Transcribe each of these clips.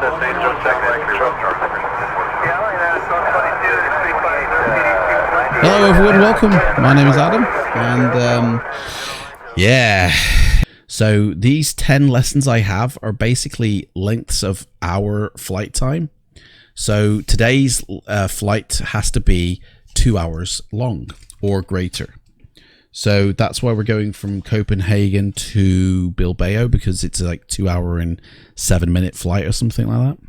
Hello everyone, welcome. My name is Adam, and yeah. So these 10 lessons I have are basically lengths of our flight time. So today's flight has to be 2 hours long or greater. So that's why we're going from Copenhagen to Bilbao, because it's like 2 hour and 7 minute flight or something like that.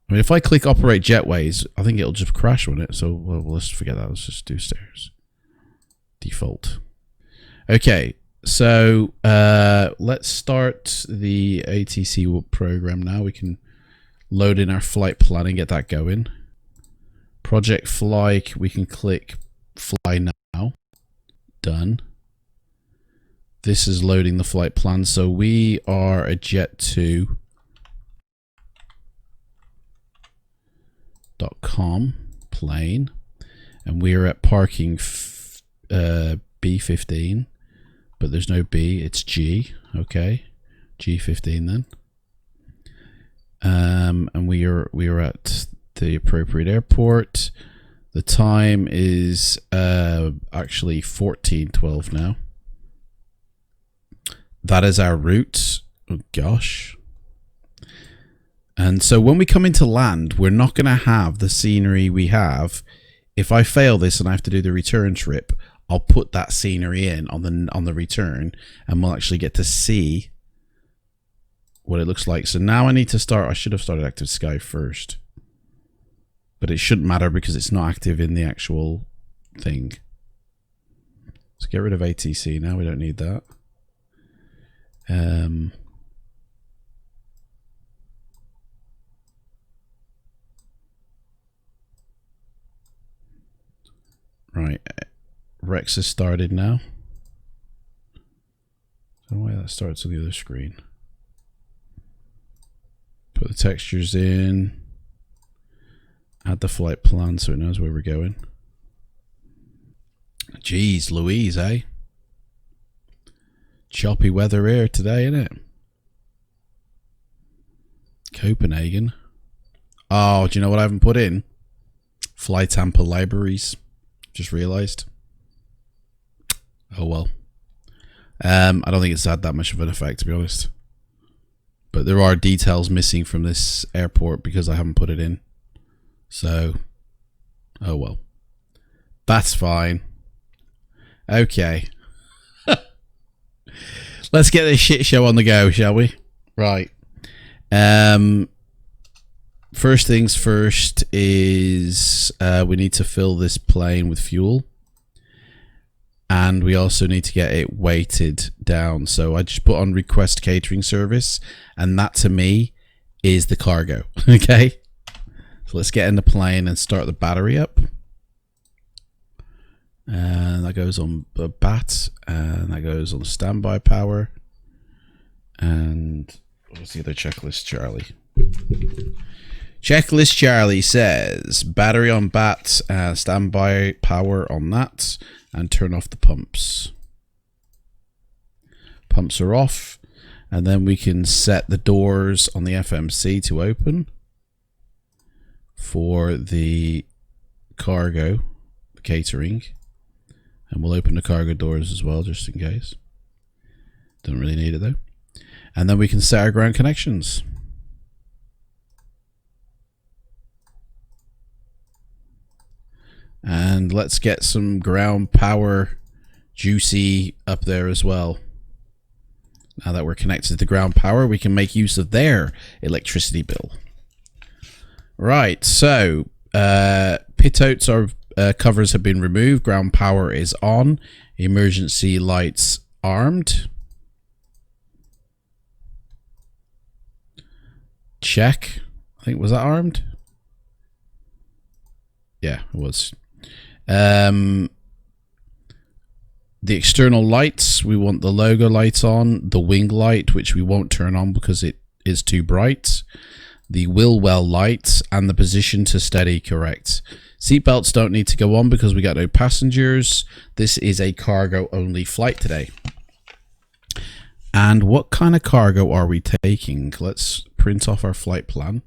I mean, if I click operate jetways, I think it'll just crash, won't it? So well, let's forget that. Let's just do stairs. Default. Okay, so let's start the ATC program now. We can load in our flight plan and get that going. Project fly, we can click fly now. Done. This is loading the flight plan. So we are a Jet 2.com plane, and we are at parking B15, but there's no B, it's G. Okay, G15 then. And we are at the appropriate airport. The time is actually 14:12 now. That is our route. Oh gosh. And so when we come into land, we're not going to have the scenery we have. If I fail this and I have to do the return trip, I'll put that scenery in on the return, and we'll actually get to see what it looks like. So now I need to start. I should have started active sky first, but it shouldn't matter because it's not active in the actual thing. Let's get rid of ATC now. We don't need that. Right, Rex has started now. I don't know why that starts on the other screen. Put the textures in. Add the flight plan so it knows where we're going. Jeez Louise, eh? Choppy weather here today, isn't it? Copenhagen. Oh, do you know what I haven't put in? Flight Tampa libraries. Just realized. Oh well. I don't think it's had that much of an effect, to be honest. But there are details missing from this airport because I haven't put it in. So, oh well. That's fine. Okay. Let's get this shit show on the go, shall we? Right. First things first is we need to fill this plane with fuel, and we also need to get it weighted down. So I just put on request catering service, and that to me is the cargo. Okay, so let's get in the plane and start the battery up, and that goes on the BAT, and that goes on standby power. And what's the other checklist, Charlie? Checklist Charlie says battery on BAT, standby power on that, and turn off the pumps. Pumps are off, and then we can set the doors on the FMC to open for the cargo catering, and we'll open the cargo doors as well just in case. Don't really need it though. And then we can set our ground connections. And let's get some ground power juicy up there as well. Now that we're connected to ground power, we can make use of their electricity bill. Right, so pitotes are covers have been removed. Ground power is on. Emergency lights armed. Check. I think, was that armed? Yeah, it was. The external lights, we want the logo lights on, the wing light, which we won't turn on because it is too bright, the wheel well lights, and the position to steady correct. Seatbelts don't need to go on because we got no passengers. This is a cargo only flight today. And what kind of cargo are we taking? Let's print off our flight plan.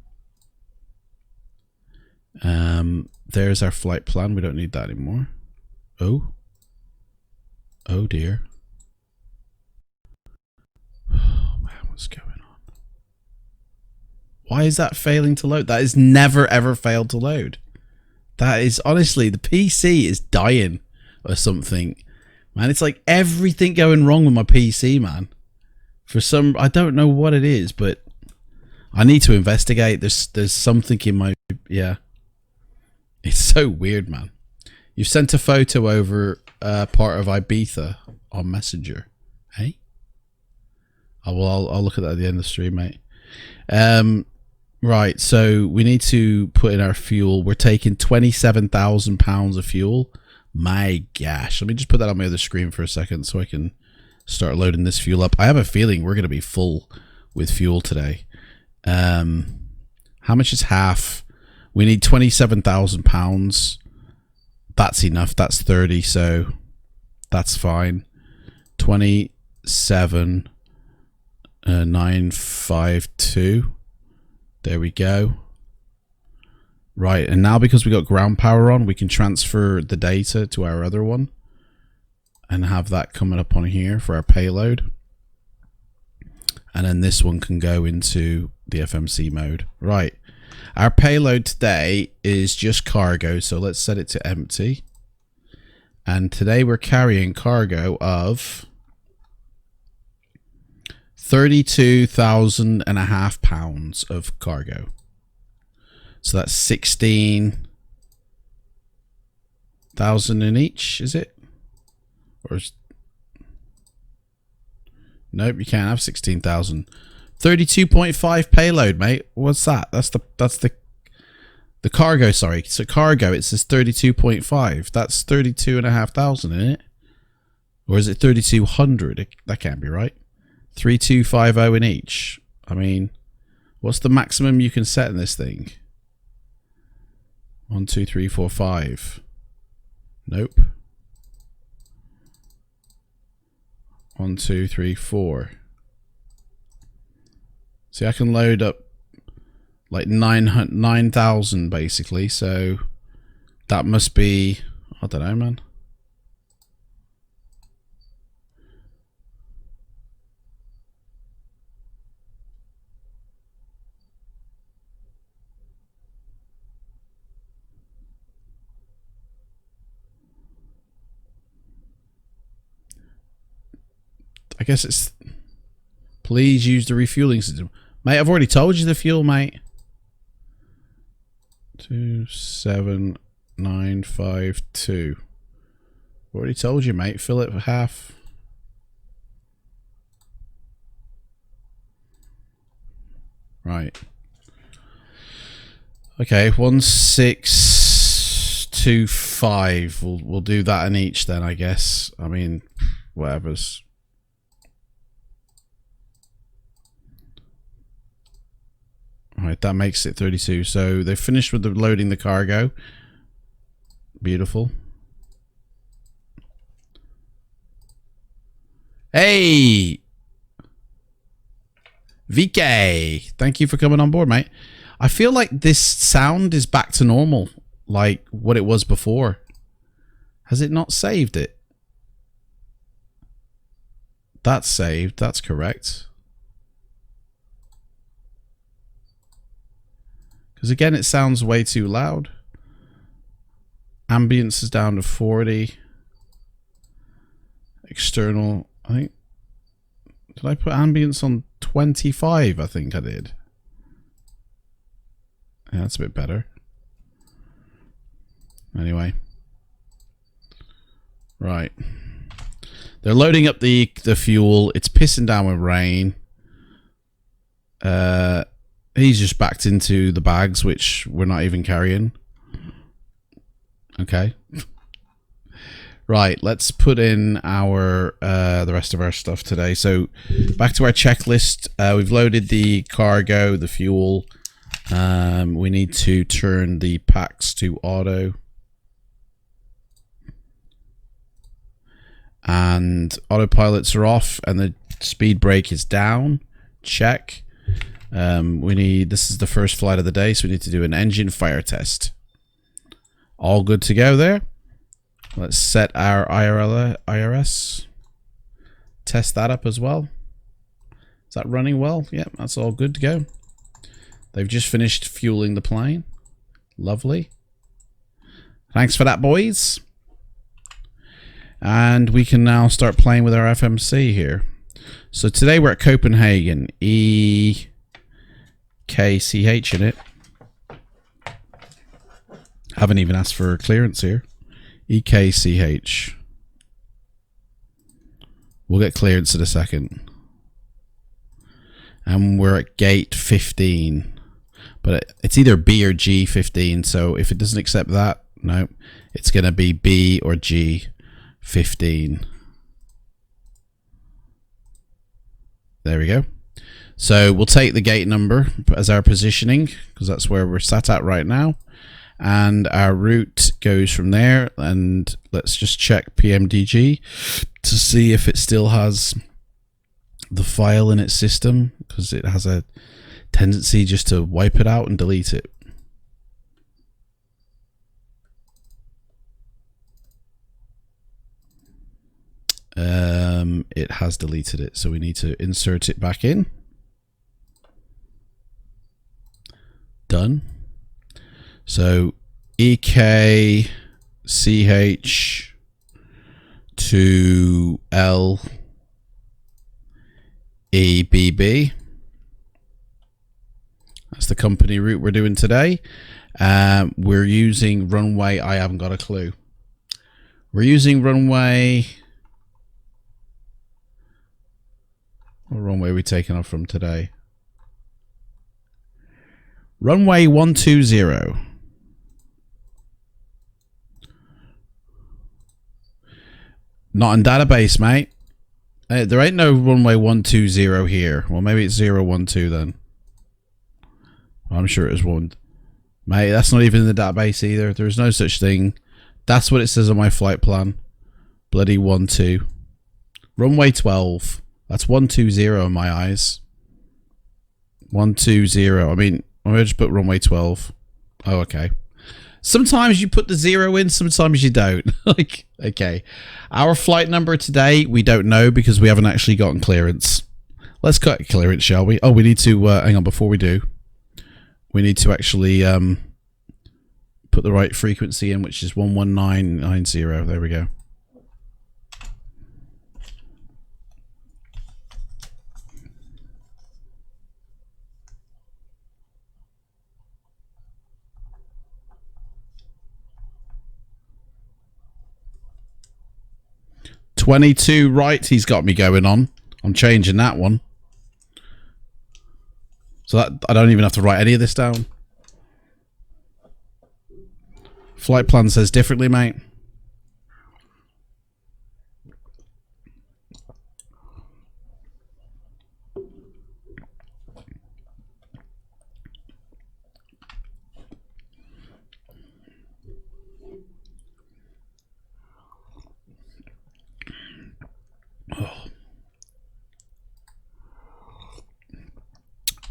There's our flight plan. We don't need that anymore. Oh dear. Oh man, what's going on? Why is that failing to load? That has never ever failed to load. That is honestly, the PC is dying or something. Man, it's like everything going wrong with my PC, man. For some, I don't know what it is, but I need to investigate. There's something in my, yeah. It's so weird, man. You sent a photo over part of Ibiza on Messenger. Hey? Oh, well, I'll look at that at the end of the stream, mate. Right, so we need to put in our fuel. We're taking 27,000 pounds of fuel. My gosh. Let me just put that on my other screen for a second so I can start loading this fuel up. I have a feeling we're going to be full with fuel today. How much is half? We need 27,000 pounds. That's enough. That's 30, so that's fine. 27,952. There we go. Right, and now because we got ground power on, we can transfer the data to our other one and have that coming up on here for our payload. And then this one can go into the FMC mode. Right. Our payload today is just cargo, so let's set it to empty. And today we're carrying cargo of 32,500 pounds of cargo. So that's 16,000 in each, is it? Or is... Nope, you can't have 16,000. 32.5 payload, mate. What's that? That's the cargo, sorry. So cargo, it says 32.5. That's 32,500 in it. Or is it 3,200? That can't be right. 3,250 in each. I mean, what's the maximum you can set in this thing? 1, 2, 3, 4, 5. Nope. 1, 2, 3, 4. See, I can load up like 9,000 basically, so that must be, I don't know, man. I guess it's, please use the refueling system. Mate, I've already told you the fuel, mate. 27,952. Already told you, mate. Fill it for half. Right. Okay, 1625. We'll do that in each then, I guess. I mean, whatever's. Alright, that makes it 32. So they finished with loading the cargo. Beautiful. Hey! VK! Thank you for coming on board, mate. I feel like this sound is back to normal, like what it was before. Has it not saved it? That's saved. That's correct. Because again, it sounds way too loud. Ambience is down to 40. External, I think. Did I put ambience on 25? I think I did. Yeah, that's a bit better. Anyway. Right. They're loading up the fuel. It's pissing down with rain. He's just backed into the bags, which we're not even carrying. Okay. Right, let's put in our the rest of our stuff today. So back to our checklist. We've loaded the cargo, the fuel. We need to turn the packs to auto. And autopilots are off, and the Speed brake is down. Check. This is the first flight of the day, so we need to do an engine fire test. All good to go there. Let's set our IRS. Test that up as well. Is that running well? Yep, that's all good to go. They've just finished fueling the plane. Lovely. Thanks for that, boys. And we can now start playing with our FMC here. So today we're at Copenhagen. EKCH in it. Haven't even asked for clearance here. EKCH. We'll get clearance in a second. And we're at gate 15. But it's either B or G 15. So if it doesn't accept that, no. It's going to be B or G 15. There we go. So we'll take the gate number as our positioning, because that's where we're sat at right now. And our route goes from there. And let's just check PMDG to see if it still has the file in its system, because it has a tendency just to wipe it out and delete it. It has deleted it, so we need to insert it back in. Done. So EKCH to LEBB. That's the company route we're doing today. We're using runway. I haven't got a clue. We're using runway. What runway are we taking off from today? Runway 120. Not in database, mate. There ain't no runway 120 here. Well, maybe it's 012 then. I'm sure it was one. Mate, that's not even in the database either. There's no such thing. That's what it says on my flight plan. Bloody 12. Runway 12. That's 120 in my eyes. 120. I mean, I'm going to just put runway 12. Oh, okay. Sometimes you put the 0 in, sometimes you don't. Like, okay. Our flight number today, we don't know because we haven't actually gotten clearance. Let's get clearance, shall we? Oh, we need to, hang on, before we do. We need to actually put the right frequency in, which is 11990. There we go. $22 right, he's got me going on. I'm changing that one. So that I don't even have to write any of this down. Flight plan says differently, mate.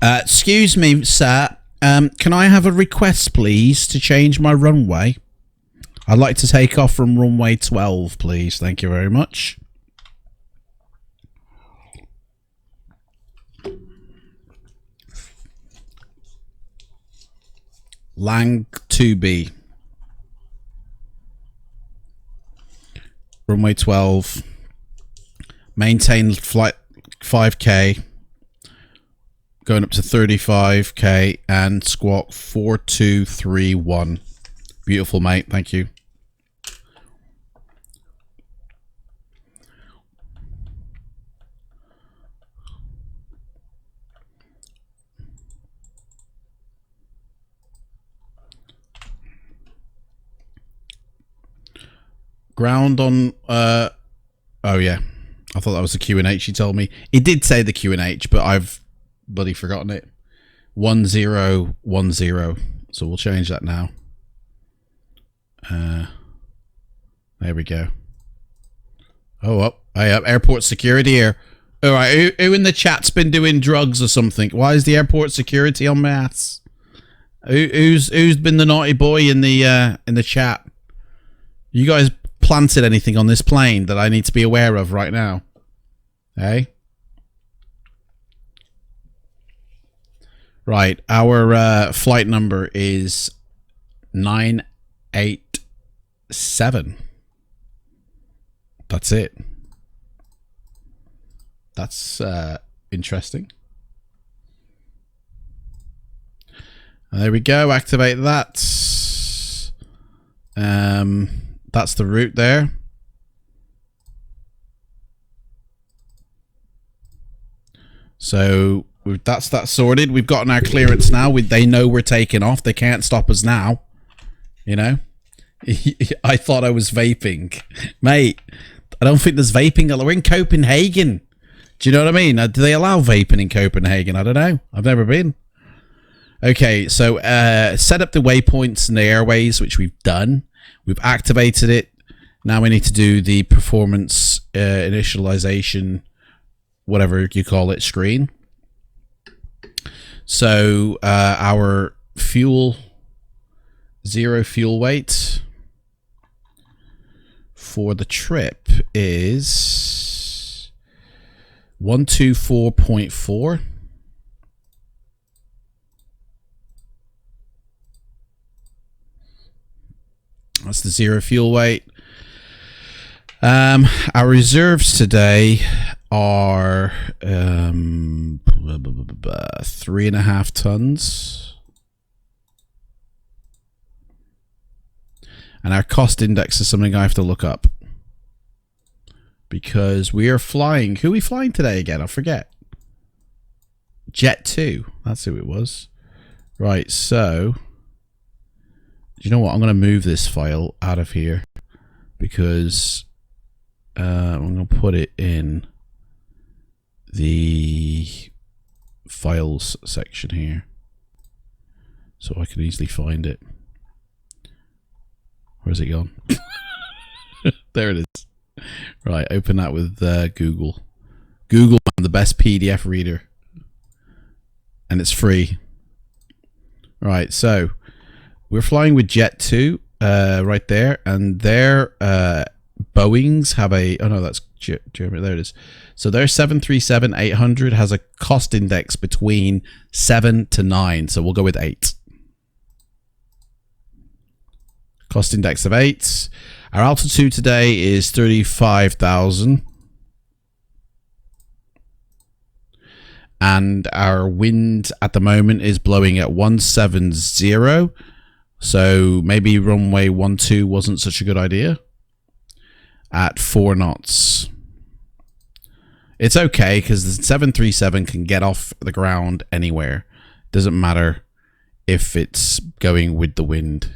Excuse me, sir. Can I have a request, please, to change my runway? I'd like to take off from runway 12, please. Thank you very much. Lang 2B. Runway 12. Maintain flight 5K. Going up to 35K and squawk 4231. Beautiful, mate. Thank you. Ground on oh yeah. I thought that was the QNH he told me. He did say the QNH, but I've bloody forgotten it. 1010. So we'll change that now. There we go. Oh, up. Hey, up. Airport security here. All right, who in the chat's been doing drugs or something? Why is the airport security on my ass? Who's been the naughty boy in the chat? You guys planted anything on this plane that I need to be aware of right now? Hey? Right, our flight number is 987. That's it. That's interesting. And there we go. Activate that. That's the route there. So that's that sorted. We've gotten our clearance now. They know we're taking off. They can't stop us now. You know? I thought I was vaping. Mate, I don't think there's vaping. We're in Copenhagen. Do you know what I mean? Do they allow vaping in Copenhagen? I don't know. I've never been. Okay, so set up the waypoints and the airways, which we've done. We've activated it. Now we need to do the performance initialization, whatever you call it, screen. So our zero fuel weight for the trip is 124.4. That's the zero fuel weight. Our reserves today are 3.5 tons. And our cost index is something I have to look up. Because we are flying. Who are we flying today again? I forget. Jet 2. That's who it was. Right, so... you know what? I'm going to move this file out of here. Because... I'm going to put it in the files section here. So I can easily find it. Where's it gone? There it is. Right, open that with Google. Google, the best PDF reader. And it's free. Right, so we're flying with Jet 2 right there. And their Boeings have a... oh no, that's Germany. There it is. So their 737-800 has a cost index between 7 to 9. So we'll go with 8. Cost index of 8. Our altitude today is 35,000. And our wind at the moment is blowing at 170. So maybe runway 12 wasn't such a good idea. At 4 knots. It's okay because the 737 can get off the ground anywhere. Doesn't matter if it's going with the wind.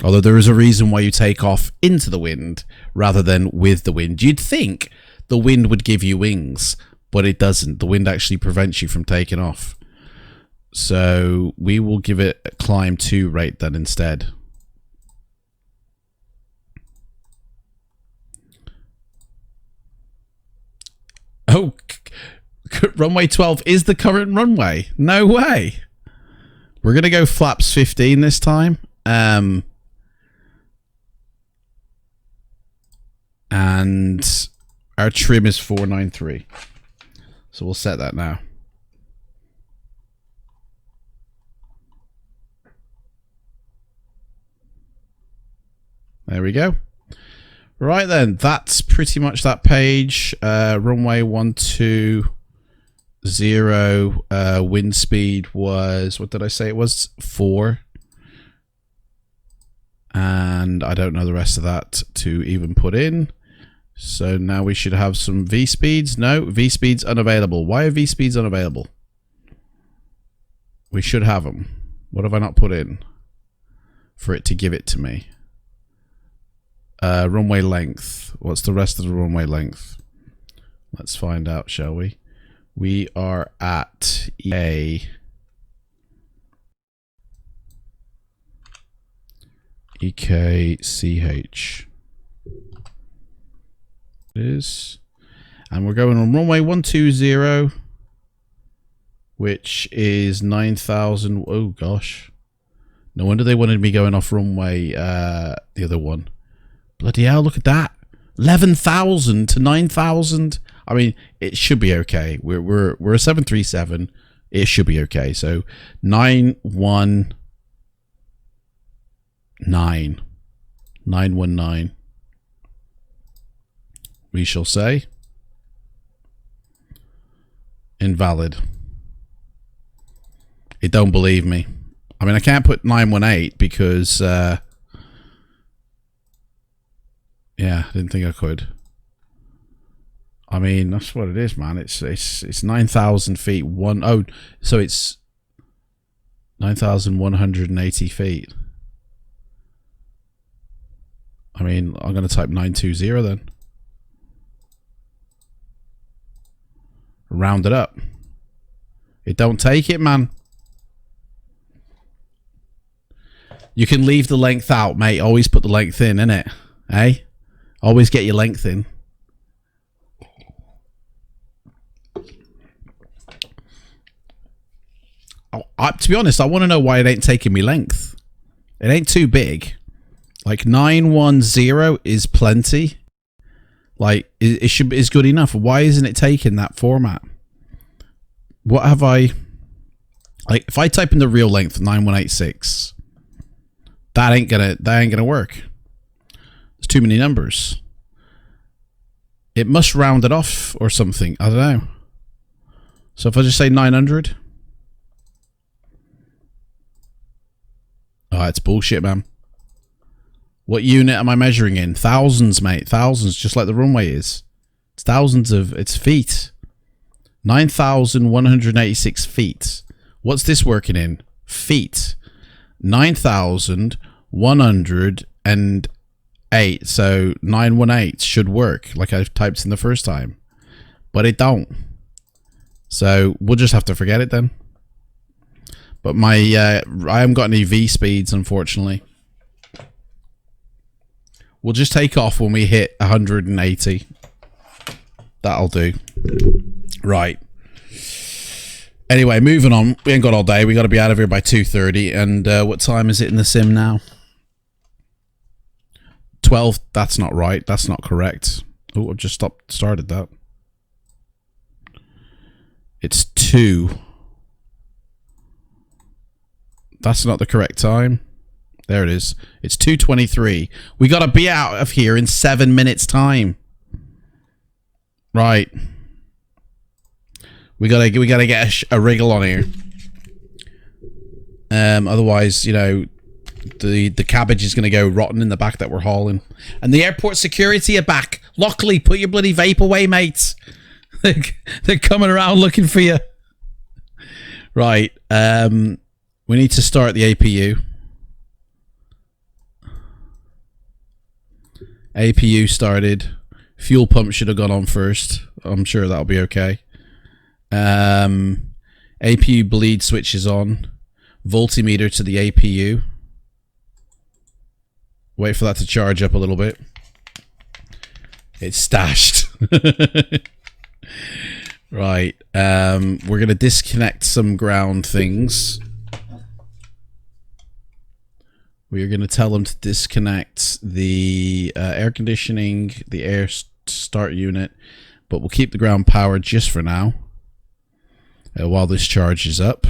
Although there is a reason why you take off into the wind rather than with the wind. You'd think the wind would give you wings, but it doesn't. The wind actually prevents you from taking off. So we will give it a climb 2 rate then instead. Oh, runway 12 is the current runway. No way. We're going to go flaps 15 this time. And our trim is 493. So we'll set that now. There we go. Right then, that's pretty much that page. Runway 120, wind speed was, what did I say it was? 4. And I don't know the rest of that to even put in. So now we should have some V speeds. No, V speeds unavailable. Why are V speeds unavailable? We should have them. What have I not put in for it to give it to me? Runway length. What's the rest of the runway length? Let's find out, shall we? We are at EKCH. It is. And we're going on runway 120, which is 9,000. Oh gosh. No wonder they wanted me going off runway, the other one. Bloody hell, look at that. 11,000 to 9,000. I mean, it should be okay. We're a 737. It should be okay. So 919. 919. We shall say. Invalid. It don't believe me. I mean, I can't put 918 because yeah, I didn't think I could. I mean, that's what it is, man. It's 9,000 feet. So it's 9,180 feet. I mean, I'm going to type 920 then. Round it up. It don't take it, man. You can leave the length out, mate. Always put the length in, innit? Eh? Always get your length in. To be honest, I want to know why it ain't taking me length. It ain't too big. Like 910 is plenty. Like it is good enough. Why isn't it taking that format? What have I? Like if I type in the real length 9186, that ain't gonna work. There's too many numbers. It must round it off or something. I don't know. So if I just say 900. Oh, it's bullshit, man. What unit am I measuring in? Thousands, mate. Thousands, just like the runway is. It's thousands of... It's feet. 9,186 feet. What's this working in? Feet. 9,108. So 918 should work, like I typed in the first time. But it don't. So we'll just have to forget it then. But my... I haven't got any V speeds, unfortunately. We'll just take off when we hit 180. That'll do. Right. Anyway, moving on. We ain't got all day. We got to be out of here by 2:30. And what time is it in the sim now? 12. That's not right. That's not correct. Oh, I've just started that. It's 2. That's not the correct time. There it is. It's 2:23. We got to be out of here in 7 minutes time. Right. We gotta get a wriggle on here. Otherwise, you know, the cabbage is gonna go rotten in the back that we're hauling. And the airport security are back. Lockley, put your bloody vape away, mates. They're coming around looking for you. Right. We need to start the APU. APU started. Fuel pump should have gone on first. I'm sure that'll be okay. APU bleed switch is on. Voltimeter to the APU. Wait for that to charge up a little bit. It's stashed. Right. We're going to disconnect some ground things. We're going to tell them to disconnect the air conditioning, the air start unit, but we'll keep the ground power just for now while this charges up.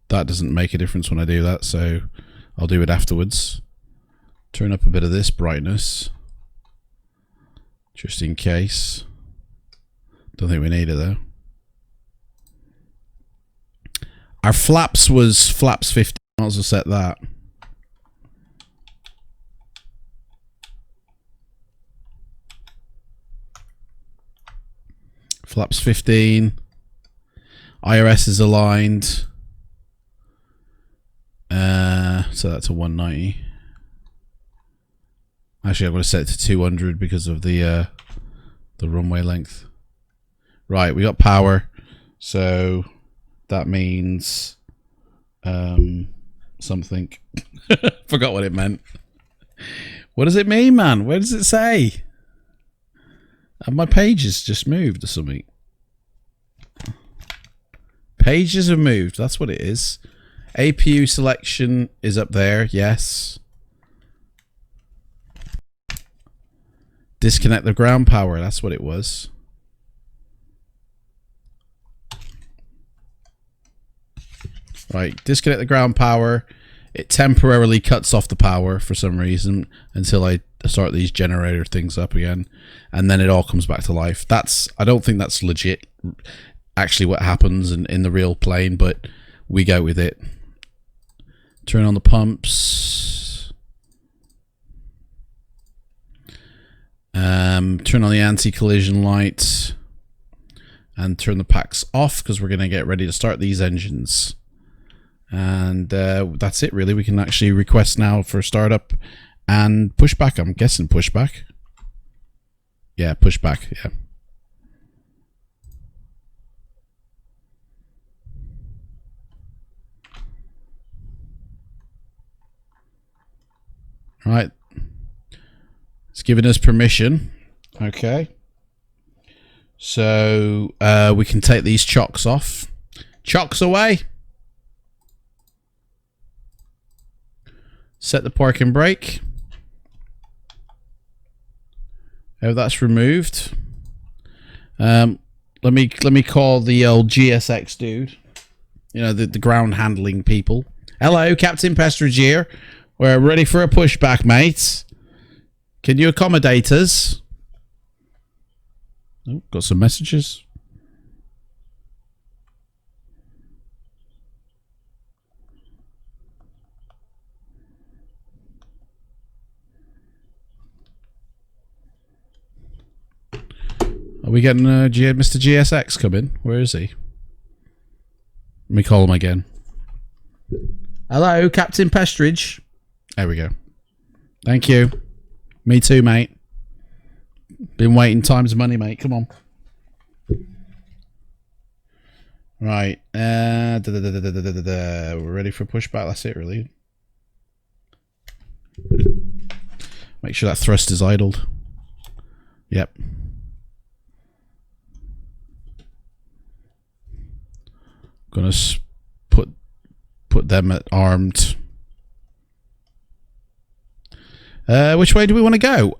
That doesn't make a difference when I do that, so I'll do it afterwards. Turn up a bit of this brightness, just in case. Don't think we need it though. Our flaps was flaps 15. Might as well set that. Flaps 15. IRS is aligned. So that's a 190. Actually, I'm going to set it to 200 because of the runway length. Right, we got power. So that means something. Forgot what it meant. What does it mean, man? Where does it say? And my pages just moved or something. Pages have moved. That's what it is. APU selection is up there. Yes. Disconnect the ground power. That's what it was. Right. Disconnect the ground power. It temporarily cuts off the power for some reason until I start these generator things up again. And then it all comes back to life. I don't think that's legit actually what happens in the real plane, but we go with it. Turn on the pumps. Turn on the anti-collision light. And turn the packs off because we're going to get ready to start these engines. And that's it, really. We can actually request now for startup and pushback. I'm guessing pushback. Yeah, pushback. Yeah. Right. It's giving us permission. Okay. So we can take these chocks off. Chocks away. Set the parking brake. Oh, that's removed. Let me call the old GSX dude. You know, the ground handling people. Hello, Captain Pestridge here. We're ready for a pushback, mates. Can you accommodate us? Oh, got some messages. Are we getting Mr. GSX coming? Where is he? Let me call him again. Hello, Captain Pestridge. There we go. Thank you. Me too, mate. Been waiting. Time's money, mate. Come on. Right. We're ready for pushback. That's it, really. Make sure that thrust is idled. Yep. Gonna put them at armed. Which way do we want to go?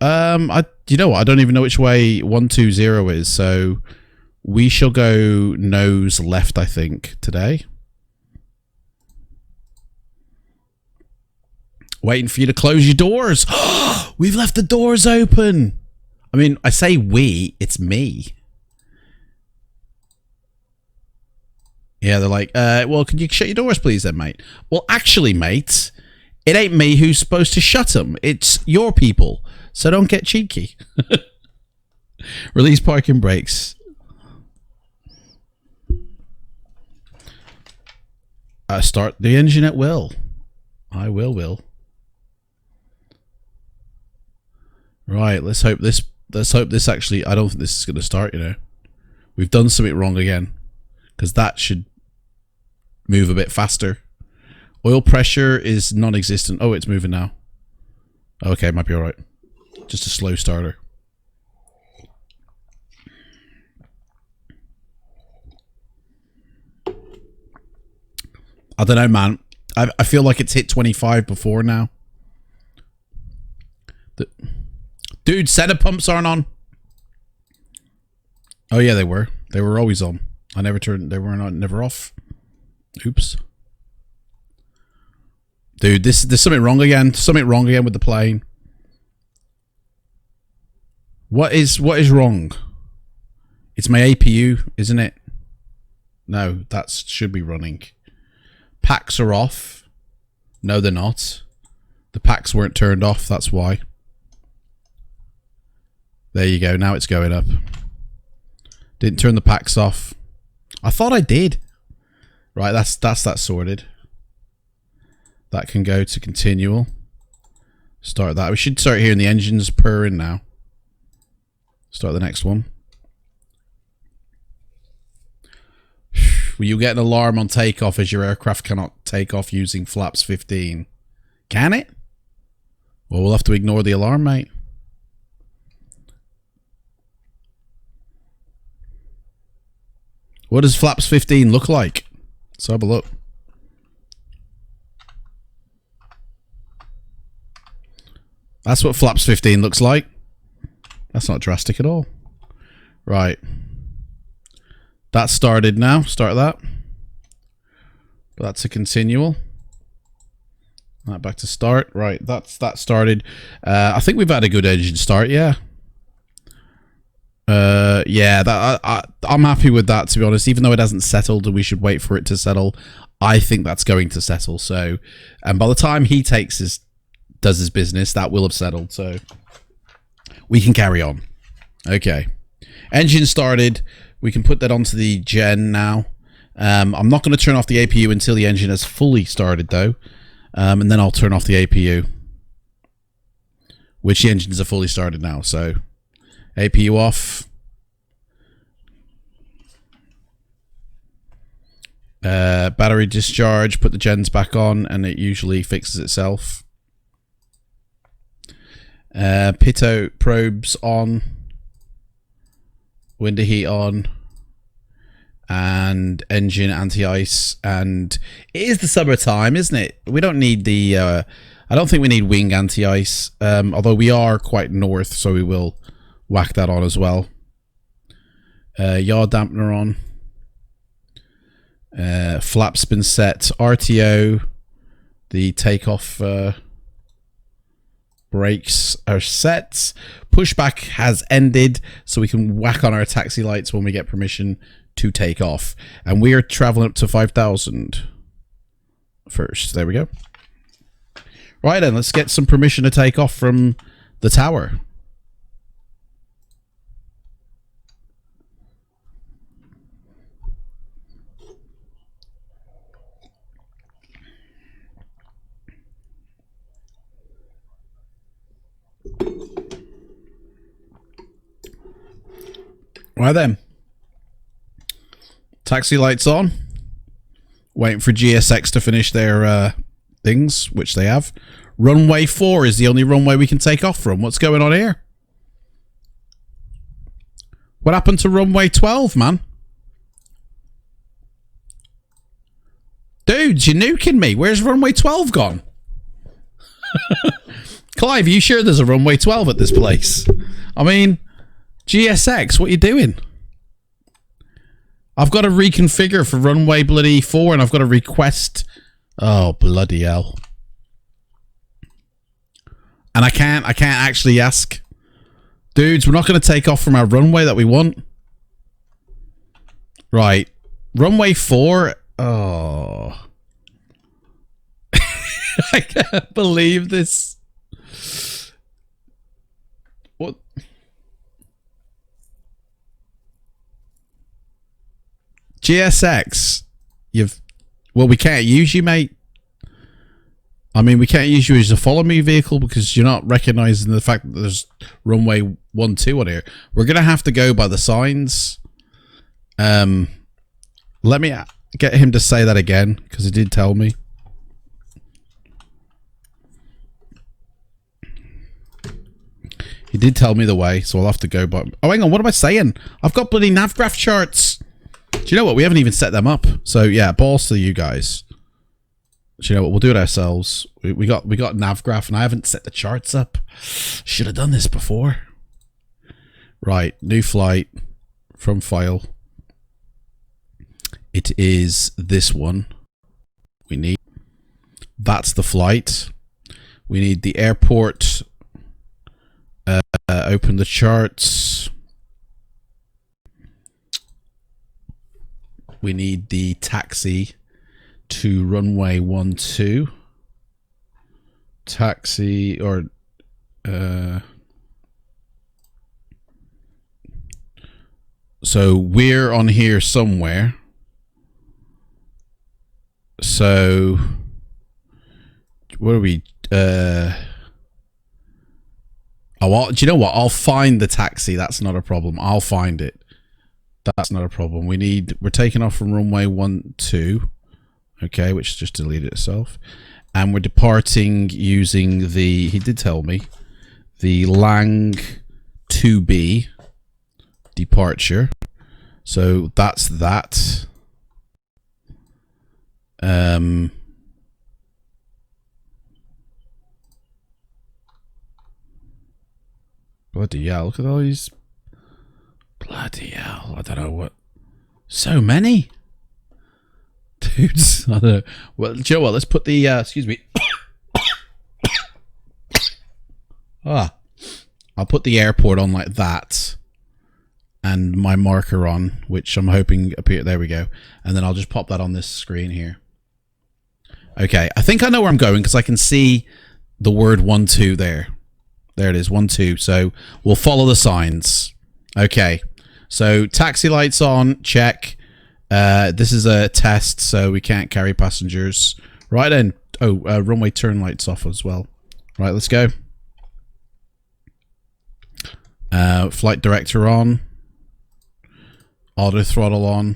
You know what? I don't even know which way 120 is. So we shall go nose left, I think, today. Waiting for you to close your doors. We've left the doors open. I mean, I say we, it's me. Yeah, they're like, well, can you shut your doors, please, then, mate? Well, actually, mate, it ain't me who's supposed to shut them. It's your people. So don't get cheeky. Release parking brakes. Start the engine at will. I will. Right, let's hope this actually, I don't think this is going to start, you know. We've done something wrong again. Because that should move a bit faster. Oil pressure is non-existent. Oh, it's moving now. Okay, might be alright. Just a slow starter. I don't know, man. I feel like it's hit 25 before now. Dude, center pumps aren't on. Oh yeah, they were. They were always on. I never turned. They were never off. Oops. Dude, there's something wrong again. Something wrong again with the plane. What is wrong? It's my APU, isn't it? No, that should be running. Packs are off. No, they're not. The packs weren't turned off. That's why. There you go. Now it's going up. Didn't turn the packs off. I thought I did. Right, that's that sorted. That can go to continual. Start that. We should start hearing the engines purring now. Start the next one. Will you get an alarm on takeoff as your aircraft cannot take off using flaps 15? Can it? Well, we'll have to ignore the alarm, mate. What does flaps 15 look like? Let's have a look. That's what flaps 15 looks like. That's not drastic at all. Right. That's started now. Start that. That's a continual. Right, back to start. Right, that started. I think we've had a good engine start, yeah. Yeah, I'm happy with that, to be honest. Even though it hasn't settled and we should wait for it to settle, I think that's going to settle. So, and by the time he does his business, that will have settled. So we can carry on. Okay, engine started. We can put that onto the gen now. I'm not going to turn off the APU until the engine has fully started, though. And then I'll turn off the APU, which the engines are fully started now. So APU off. Battery discharge, put the gens back on, and it usually fixes itself. Pitot probes on. Window heat on. And engine anti-ice, and it is the summertime, isn't it? We don't need the I don't think we need wing anti-ice, although we are quite north, so we will whack that on as well. Yaw dampener on. Flaps been set. RTO, the takeoff brakes are set. Pushback has ended, so we can whack on our taxi lights when we get permission to take off. And we are traveling up to 5,000 first. There we go. Right then, let's get some permission to take off from the tower. Right then. Taxi lights on. Waiting for GSX to finish their things, which they have. Runway 4 is the only runway we can take off from. What's going on here? What happened to runway 12, man? Dude, you're nuking me. Where's runway 12 gone? Clive, are you sure there's a runway 12 at this place? I mean, GSX, what are you doing? I've got to reconfigure for runway bloody 4, and I've got to request. Oh, bloody hell. And I can't actually ask. Dudes, we're not going to take off from our runway that we want. Right. Runway 4. Oh. I can't believe this. What? GSX, well, we can't use you, mate. I mean, we can't use you as a follow me vehicle because you're not recognizing the fact that there's runway 12 on here. We're gonna have to go by the signs. Let me get him to say that again because he did tell me. He did tell me the way, so I'll have to go by. Oh, hang on, what am I saying? I've got bloody navgraph charts. Do you know what? We haven't even set them up. So yeah, balls to you guys. Do you know what? We'll do it ourselves. We got navgraph, and I haven't set the charts up. Should have done this before. Right, new flight from file. It is this one. We need. That's the flight. We need the airport. Open the charts. We need the taxi to runway 12. Taxi or so we're on here somewhere. So where are we? Oh, do you know what? I'll find the taxi. That's not a problem. I'll find it. That's not a problem. We're taking off from runway 12. Okay, which just deleted itself. And we're departing using the, he did tell me, the Lang 2B departure. So that's that. Bloody hell, look at all these. Bloody hell, I don't know what. So many. Dudes, I don't know. Well, Joe, what? Let's put the, excuse me. I'll put the airport on like that. And my marker on, which I'm hoping appear. There we go. And then I'll just pop that on this screen here. Okay, I think I know where I'm going because I can see the word 1, 2 there. There it is, 1, 2. So we'll follow the signs. Okay, so taxi lights on, check. This is a test, so we can't carry passengers. Right then. Oh, runway turn lights off as well. Right, let's go. Flight director on. Auto throttle on.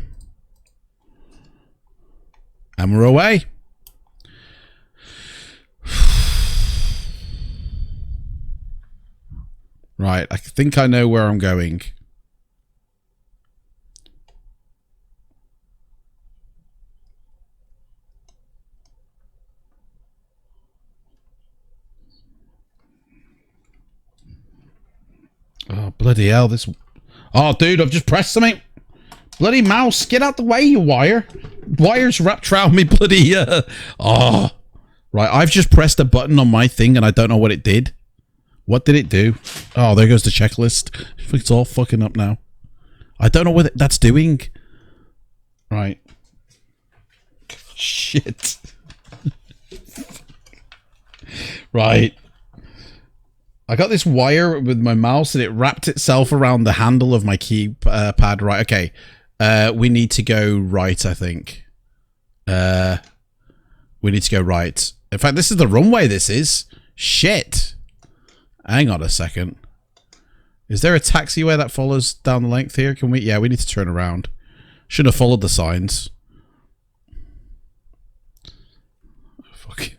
And we're away. Right, I think I know where I'm going. Oh, bloody hell, this... Oh, dude, I've just pressed something. Bloody mouse, get out the way, you wire. Wire's wrapped around me, bloody... Oh. Right, I've just pressed a button on my thing and I don't know what it did. What did it do? Oh, there goes the checklist. It's all fucking up now. I don't know what that's doing. Right. Shit. Right. I got this wire with my mouse and it wrapped itself around the handle of my keypad. Right, okay. We need to go right, I think. We need to go right. In fact, this is the runway, this is. Shit. Hang on a second. Is there a taxiway that follows down the length here? Can we? Yeah, we need to turn around. Should have followed the signs. Fucking.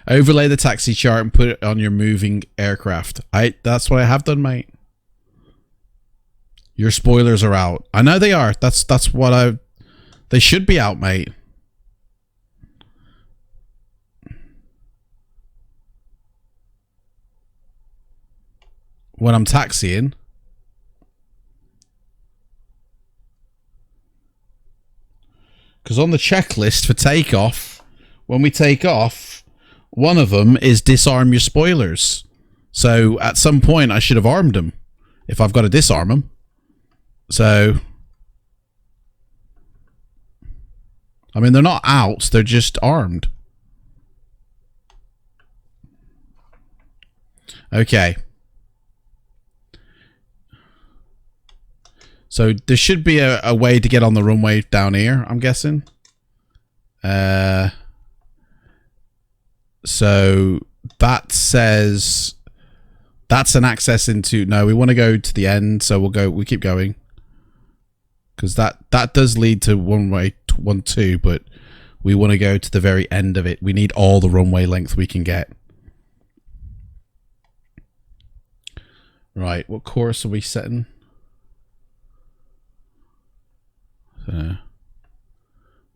Overlay the taxi chart and put it on your moving aircraft. That's what I have done, mate. Your spoilers are out. I know they are. That's what they should be out, mate. When I'm taxiing. Because on the checklist for takeoff, when we take off, one of them is disarm your spoilers. So at some point I should have armed them if I've got to disarm them. So, I mean, they're not out, they're just armed. Okay. So there should be a way to get on the runway down here, I'm guessing. So that says that's an access into... No, we want to go to the end, so we keep going. Because that does lead to runway 1, 2, but we want to go to the very end of it. We need all the runway length we can get. Right, what course are we setting? I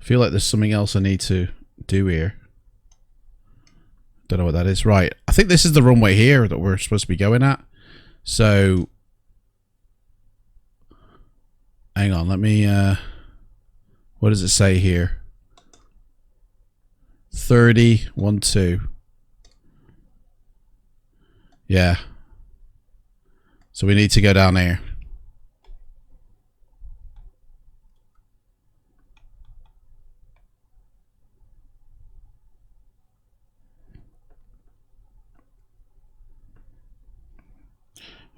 feel like there's something else I need to do here. Don't know what that is. Right, I think this is the runway here that we're supposed to be going at. So, hang on, let me, what does it say here? 30, 1, 2. Yeah. So we need to go down here.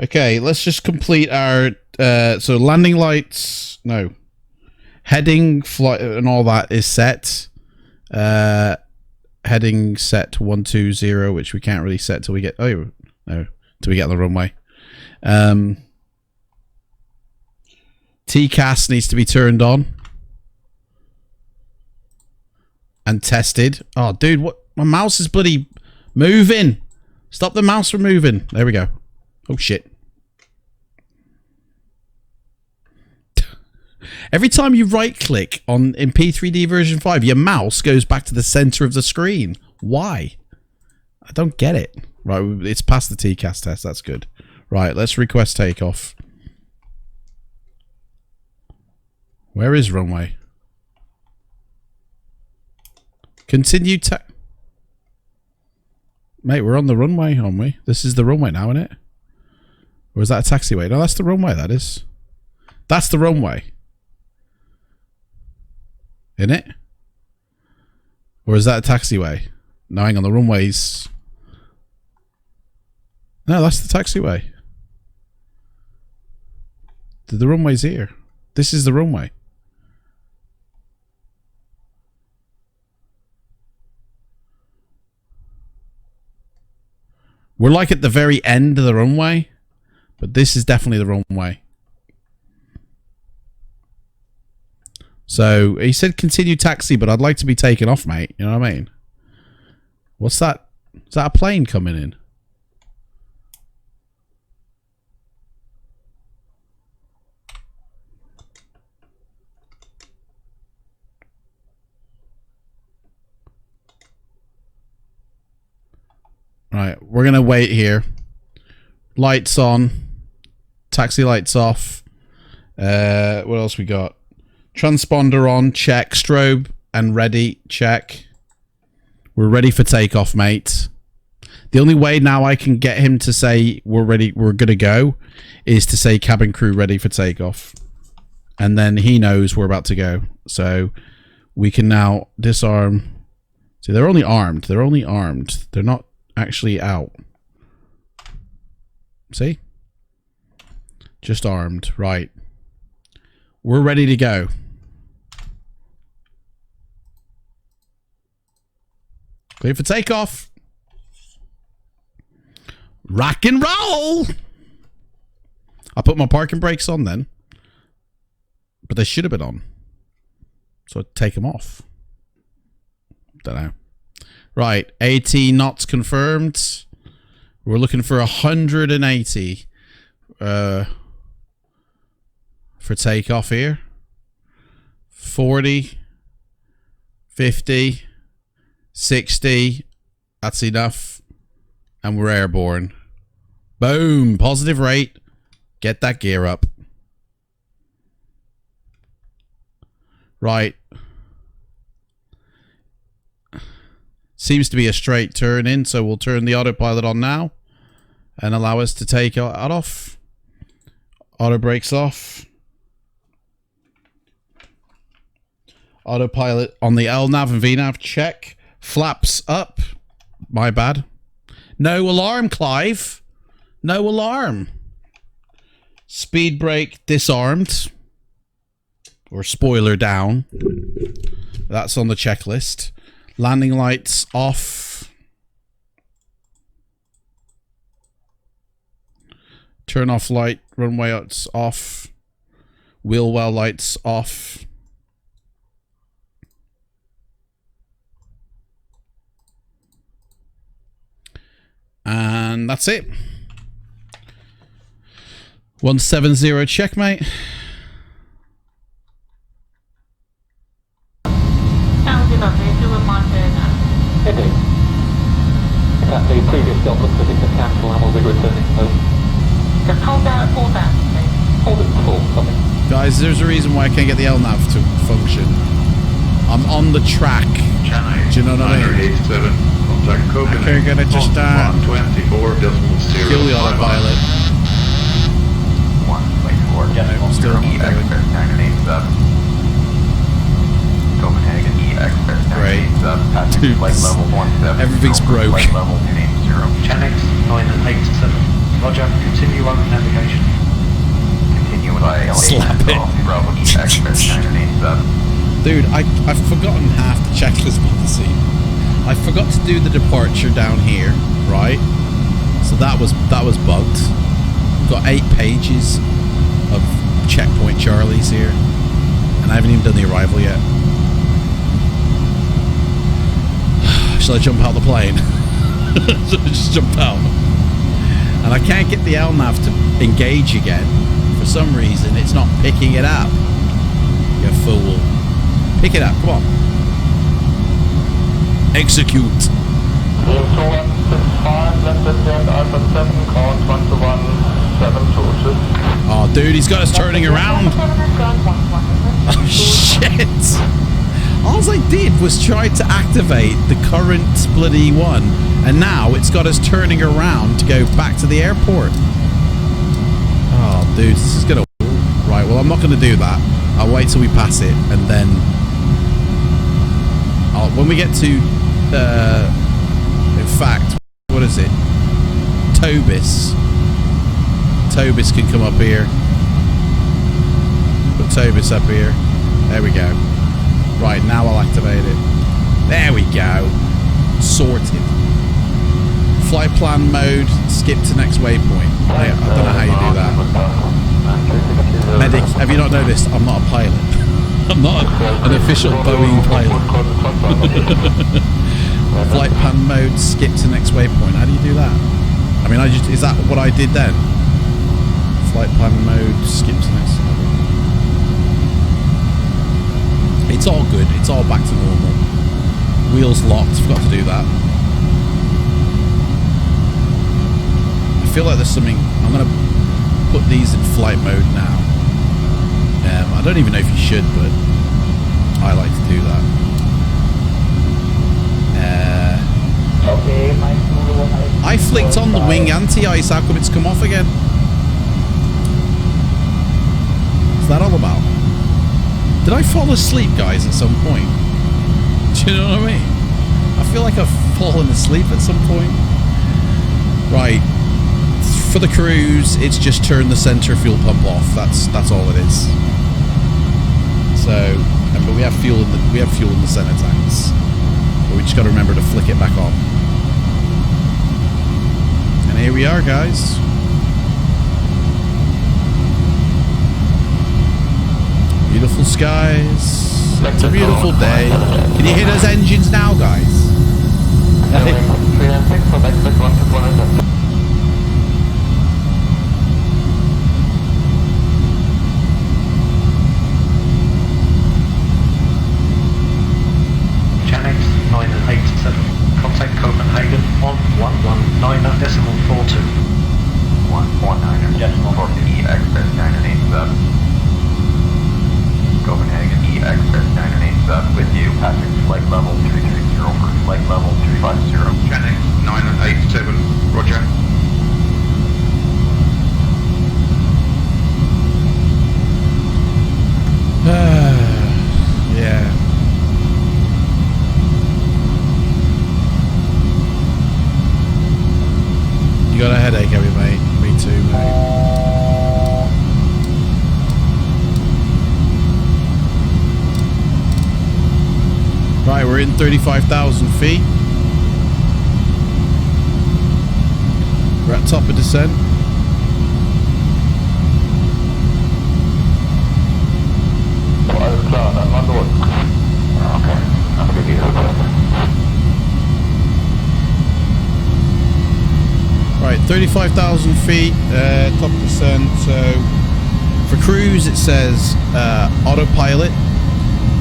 Okay, let's just complete our so landing lights, no, heading, flight, and all that is set. Heading set to 1, 2, 0, which we can't really set till we get till we get on the runway. TCAS needs to be turned on and tested. Oh, dude, what? My mouse is bloody moving. Stop the mouse from moving. There we go. Oh, shit. Every time you right click in P3D version 5, your mouse goes back to the center of the screen. Why? I don't get it. Right, it's past the TCAS test. That's good. Right, let's request takeoff. Where is runway? Continue Mate, we're on the runway, aren't we? This is the runway now, isn't it? Or is that a taxiway? No, that's the runway, that is. That's the runway. Isn't it? Or is that a taxiway? No, hang on, the runway's... No, that's the taxiway. The runway's here. This is the runway. We're like at the very end of the runway, but this is definitely the runway. So he said continue taxi, but I'd like to be taken off, mate. You know what I mean? What's that? Is that a plane coming in? Right, we're going to wait here. Lights on. Taxi lights off. What else we got? Transponder on, check. Strobe and ready, check. We're ready for takeoff, mate. The only way now I can get him to say we're ready, we're going to go, is to say cabin crew ready for takeoff. And then he knows we're about to go. So we can now disarm. See, they're only armed. They're only armed. They're not actually out. See? Just armed. Right. We're ready to go. Clear for takeoff. Rock and roll. I put my parking brakes on then. But they should have been on. So I'd take them off. Don't know. Right, 80 knots confirmed. We're looking for 180 for takeoff here. 40, 50, 60. That's enough. And we're airborne. Boom, positive rate. Get that gear up. Right. Seems to be a straight turn in, so we'll turn the autopilot on now and allow us to take it off. Auto brakes off. Autopilot on the LNAV and VNAV, check. Flaps up. My bad. No alarm, Clive. No alarm. Speed brake disarmed. Or spoiler down. That's on the checklist. Landing lights off. Turn off light. Runway lights off. Wheel well lights off. And that's it. 170 checkmate. Indeed. The previous stop looks as if it's cancelled and we'll be returning home. Just hold down at 4,000, please. Hold it at 4, copy. Guys, there's a reason why I can't get the LNAV to function. I'm on the track. Do you know what I mean? 987, contact Copenhagen. Okay, gonna just kill the autopilot. 124, decimal Still 0, expert 987. Copenhagen, expert 987, passing flight level 17. Everything's broke. Flight level 280. Channel 987. Roger, continue on navigation. Continue with Slap it. Bravo, expert 987. Dude, I've forgotten half the checklist policy. I forgot to do the departure down here, right? So that was bugged. We've got 8 pages of checkpoint Charlies here, and I haven't even done the arrival yet. Shall I jump out the plane? So I just jump out. And I can't get the LNAV to engage again. For some reason, it's not picking it up. Pick it up. Come on. Execute. Team 2165, left descent, Alpha 7, count 1 to 1, 722. Oh, dude, he's got us turning around. Oh, shit. All I did was try to activate the current bloody one, and now it's got us turning around to go back to the airport. Oh, dude, this is gonna... Right, well, I'm not gonna do that. I'll wait till we pass it, and then... when we get to... in fact, what is it? Tobis. Tobis can come up here. Put Tobis up here. There we go. Right, now I'll activate it. There we go. Sorted. Flight plan mode. Skip to next waypoint. I don't know how you do that. Medic, have you not noticed? I'm not a pilot. I'm not an official Boeing pilot. Flight plan mode. Skip to next waypoint. How do you do that? I mean, is that what I did then? Flight plan mode. Skip to next. It's all good. It's all back to normal. Wheels locked. Forgot to do that. I feel like there's something... I'm going to put these in flight mode now. I don't even know if you should, but I like to do that. I flicked on the wing anti-ice. How come it's come off again? What's that all about? Did I fall asleep, guys, at some point? Do you know what I mean? I feel like I've fallen asleep at some point. Right. For the cruise, it's just turn the center fuel pump off. That's all it is. So, but we have fuel in the center tanks. But we just got to remember to flick it back on. And here we are, guys. Beautiful skies. It's a beautiful day. Can you hear those engines now, guys? Janex 987. Contact Copenhagen on 119.42. 119.42. EXS 987. Copenhagen EXS 987 with you, passing flight level 330 for flight level 350. Janex 987, roger. Yeah. You got a headache, have you, mate? Me too, mate. Right, we're in 35,000 feet. We're at top of descent. Right, 35,000 feet, top of descent. So for cruise, it says autopilot,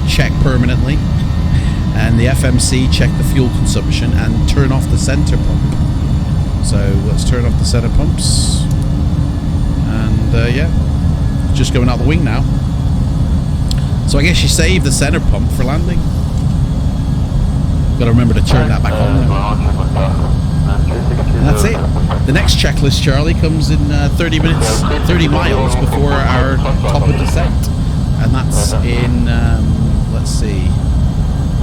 check permanently. And the FMC, check the fuel consumption and turn off the center pump. So let's turn off the center pumps. And yeah, just going out the wing now. So I guess you save the center pump for landing. Got to remember to turn that back on now. And that's it. The next checklist, Charlie, comes in 30 minutes, 30 miles before our top of descent. And that's in, let's see.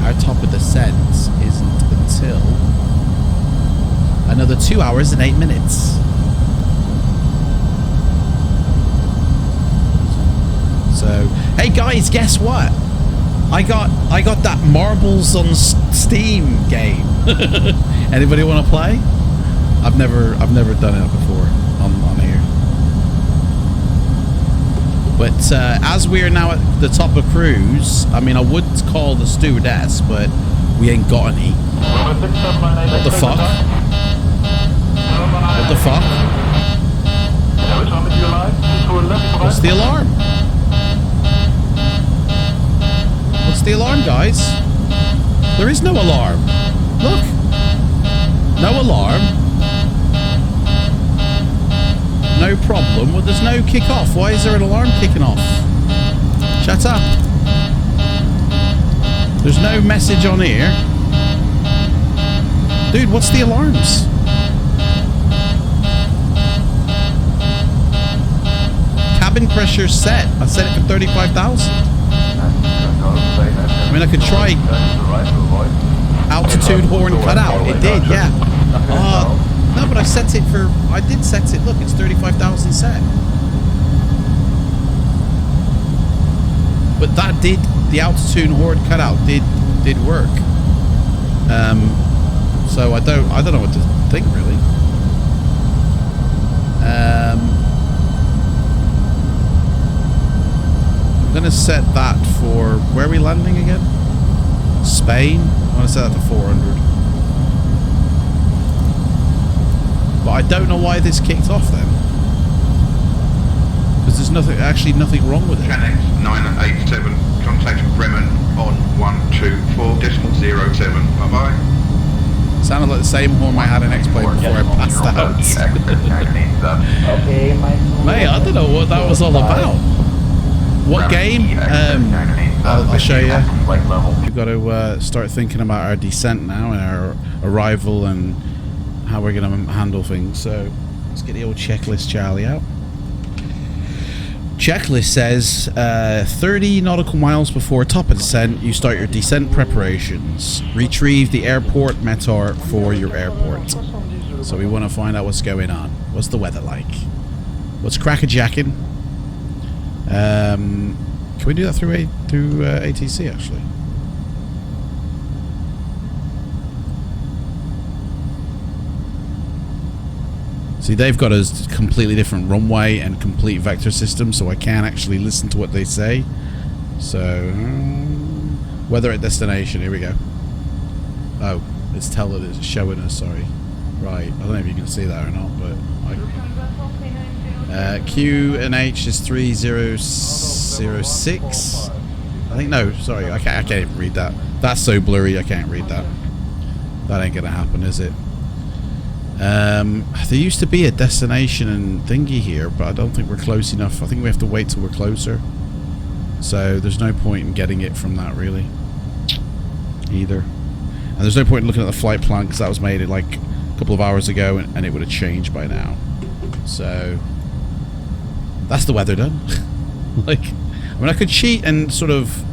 Our top of descent isn't until another 2 hours and 8 minutes. So, hey guys, guess what? I got that Marbles on Steam game. Anybody want to play? I've never done it before on here. But as we are now at the top of cruise, I mean, I would call the stewardess, but we ain't got any. What the fuck? What the fuck? What's the alarm? What's What's the alarm, guys? There is no alarm. Look. No alarm. No problem. Well, there's no kick off. Why is there an alarm kicking off? Shut up. There's no message on here. Dude, what's the alarms? Cabin pressure set. I set it for 35,000. I mean, I could try altitude horn cutout. It did, yeah. No, but I set it for... I did set it. Look, it's 35,000 set. But that did... The altitude horn cutout did work. So I don't know what to think, really. I'm going to set that for... Where are we landing again? Spain? I want to set that to 400. But I don't know why this kicked off then. Because there's nothing wrong with it. Canex 987, contact Bremen on 124.07. Bye-bye. Sounded like the same horn I had in X-Plane before I passed out. Mate, I don't know what that was all about. What game? I'll show you. We've got to start thinking about our descent now and our arrival and how we're going to handle things. So let's get the old checklist Charlie out. Checklist says 30 nautical miles before top of descent, you start your descent preparations. Retrieve the airport METAR for your airport. So we want to find out what's going on. What's the weather like? What's crackerjacking? Can we do that through ATC actually? See, they've got a completely different runway and complete vector system, so I can't actually listen to what they say. So, weather at destination, here we go. Oh, it's telling us, it's showing us, sorry. Right, I don't know if you can see that or not, but... Q and H is 3006. I think, no, sorry, I can't even read that. That's so blurry, I can't read that. That ain't gonna happen, is it? There used to be a destination and thingy here, but I don't think we're close enough. I think we have to wait till we're closer. So there's no point in getting it from that, really. Either. And there's no point in looking at the flight plan, because that was made like a couple of hours ago, and it would have changed by now. So that's the weather done. Like, I mean, I could cheat and sort of,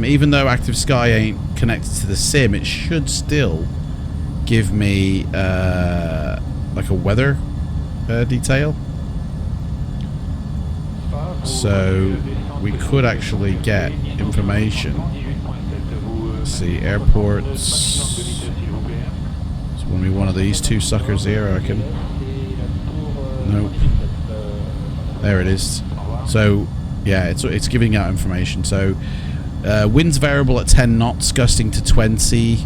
even though Active Sky ain't connected to the sim, it should still give me like a weather detail. So we could actually get information. Let's see, airports. It's going to be one of these two suckers here, I reckon. Nope. There it is. So yeah, it's giving out information. So winds variable at 10 knots, gusting to 20.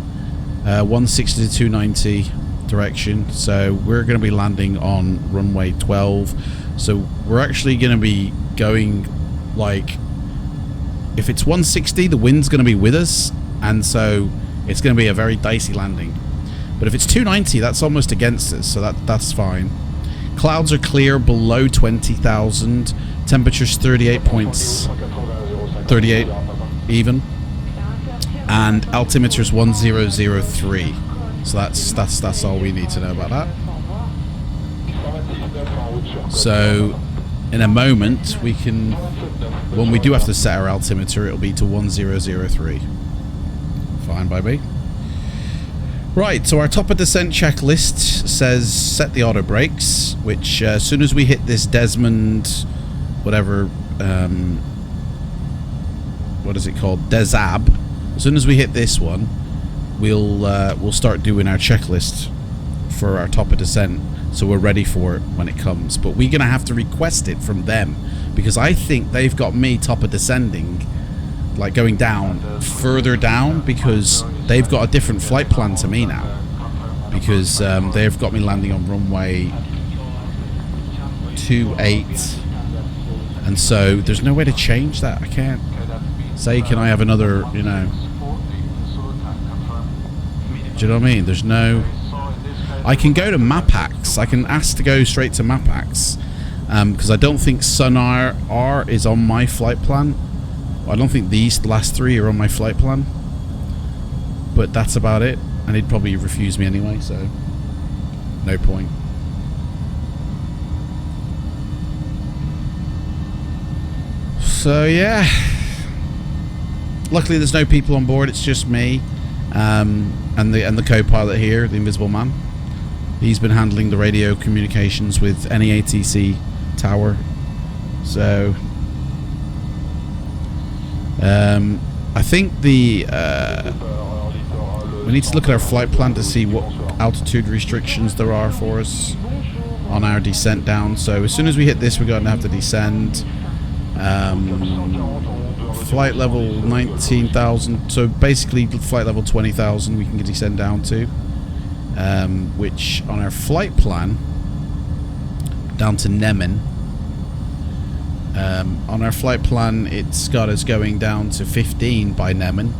160 to 290 direction. So we're going to be landing on runway 12. So we're actually going to be going, like, if it's 160, the wind's going to be with us, and so it's going to be a very dicey landing. But if it's 290, that's almost against us, so that's fine. Clouds are clear below 20,000. Temperatures 38 even. And altimeter is 1003. So that's all we need to know about that. So in a moment we can, when we do have to set our altimeter, it'll be to 1003. Fine by me. Right, so our top of descent checklist says set the auto brakes, which as soon as we hit this Desmond, whatever, what is it called, Desab. As soon as we hit this one, we'll start doing our checklist for our top of descent, so we're ready for it when it comes. But we're gonna have to request it from them, because I think they've got me top of descending, like going down further down, because they've got a different flight plan to me now, because they've got me landing on runway 28, and so there's no way to change that. I can't. say, can I have another, you know, do you know what I mean? There's no, I can go to Mapax. I can ask to go straight to Mapax, because I don't think Sun R is on my flight plan. I don't think these last three are on my flight plan, but that's about it, and he'd probably refuse me anyway, so no point. So yeah, luckily there's no people on board. It's just me and the co-pilot here, the Invisible Man. He's been handling the radio communications with any ATC tower. So I think the we need to look at our flight plan to see what altitude restrictions there are for us on our descent down. So as soon as we hit this, we're going to have to descend. Flight level 19,000, so basically flight level 20,000 we can descend down to, which on our flight plan down to Nemen, on our flight plan it's got us going down to 15 by Nemen,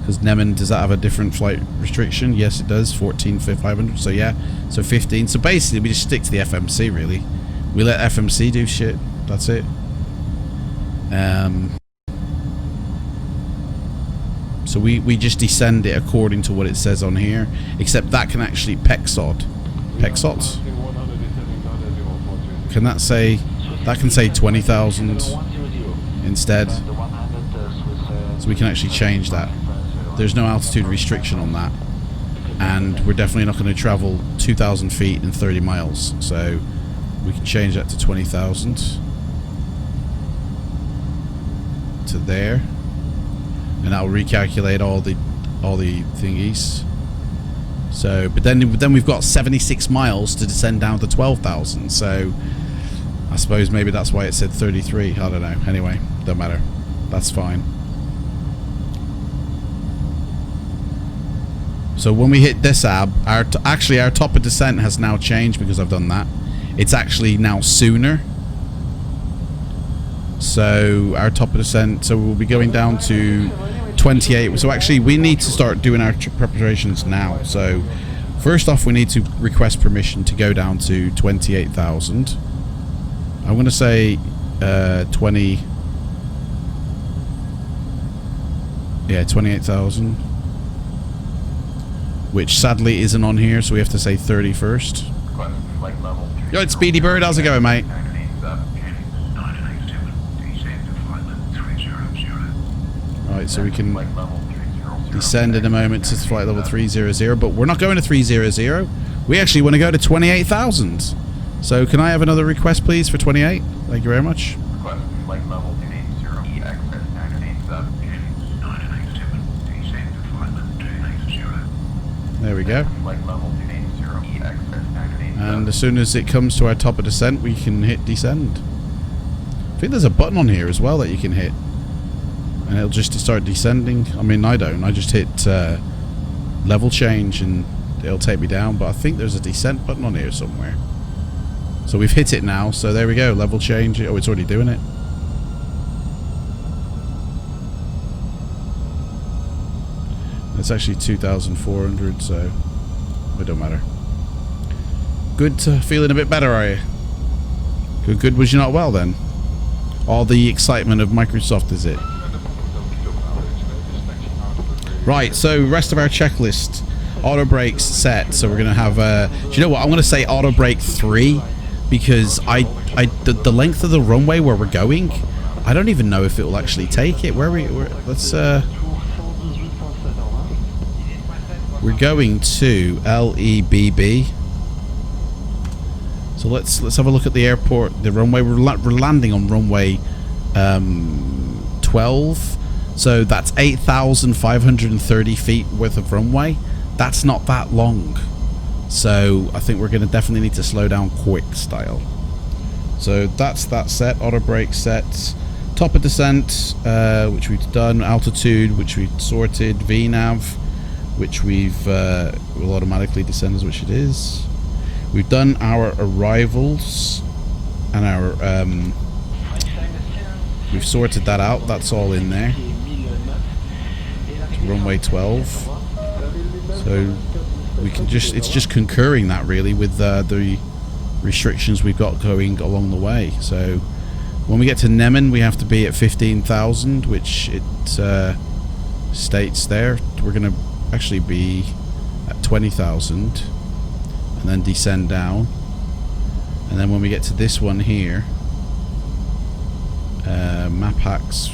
because Nemen, does that have a different flight restriction? Yes it does, 14,500, so yeah, so 15. So basically we just stick to the FMC really, we let FMC do shit, that's it. So we just descend it according to what it says on here, except that can actually Pexot. Can that say, that can say 20,000 instead, so we can actually change that. There's no altitude restriction on that, and we're definitely not going to travel 2,000 feet in 30 miles, so we can change that to 20,000 to there, and that'll recalculate all the thingies. So, but then we've got 76 miles to descend down to 12,000. So, I suppose maybe that's why it said 33. I don't know. Anyway, don't matter. That's fine. So when we hit this ab, actually our top of descent has now changed because I've done that. It's actually now sooner. So our top of descent, so we'll be going down to 28. So actually we need to start doing our preparations now. So first off we need to request permission to go down to 28,000. I'm going to say 20, yeah, 28,000, which sadly isn't on here, so we have to say 30 first. Yo, it's Speedy Bird, how's it going, mate? Right, so we can descend in a moment to flight level 300, but we're not going to 300. We actually want to go to 28,000. So can I have another request, please, for 28? Thank you very much. There we go. And as soon as it comes to our top of descent, we can hit descend. I think there's a button on here as well that you can hit, and it'll just start descending. I mean, I don't. I just hit level change and it'll take me down, but I think there's a descent button on here somewhere. So we've hit it now, so there we go, level change. Oh, it's already doing it. It's actually 2,400, so it don't matter. Good, feeling a bit better, are you? Good, was you not well then? All the excitement of Microsoft, is it? Right, so rest of our checklist. Auto brakes set, so we're going to have, do you know what, I'm going to say auto brake 3, because the length of the runway where we're going, I don't even know if it will actually take it. Let's we're going to LEBB. So let's have a look at the airport, the runway. We're landing on runway 12. So that's 8,530 feet worth of runway. That's not that long. So I think we're going to definitely need to slow down quick style. So that's that set. Auto brake set. Top of descent, which we've done. Altitude, which we've sorted. VNAV, which will automatically descend as which it is. We've done our arrivals and our we've sorted that out. That's all in there. It's runway 12. So we can just, it's just concurring that really with the restrictions we've got going along the way. So when we get to Nemen, we have to be at 15,000, which it states there. We're going to actually be at 20,000 and then descend down. And then when we get to this one here, map hacks,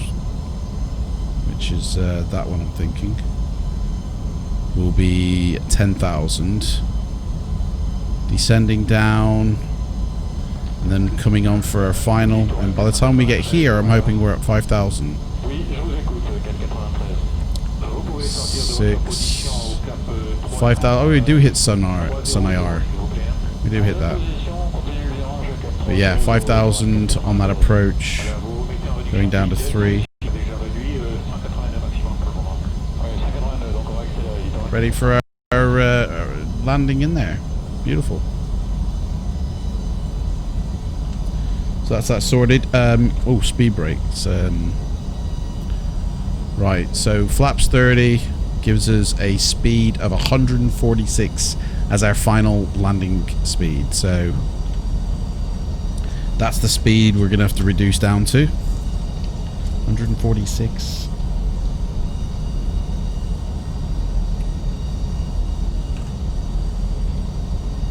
which is that one I'm thinking, will be 10,000, descending down, and then coming on for our final. And by the time we get here, I'm hoping we're at 5,000. 5,000. Oh, we do hit Sun IR. We do hit that. But yeah, 5,000 on that approach, going down to 3. Ready for our landing in there. Beautiful. So that's that sorted. Oh, speed brakes. Right, so flaps 30 gives us a speed of 146 as our final landing speed. So that's the speed we're going to have to reduce down to. 146.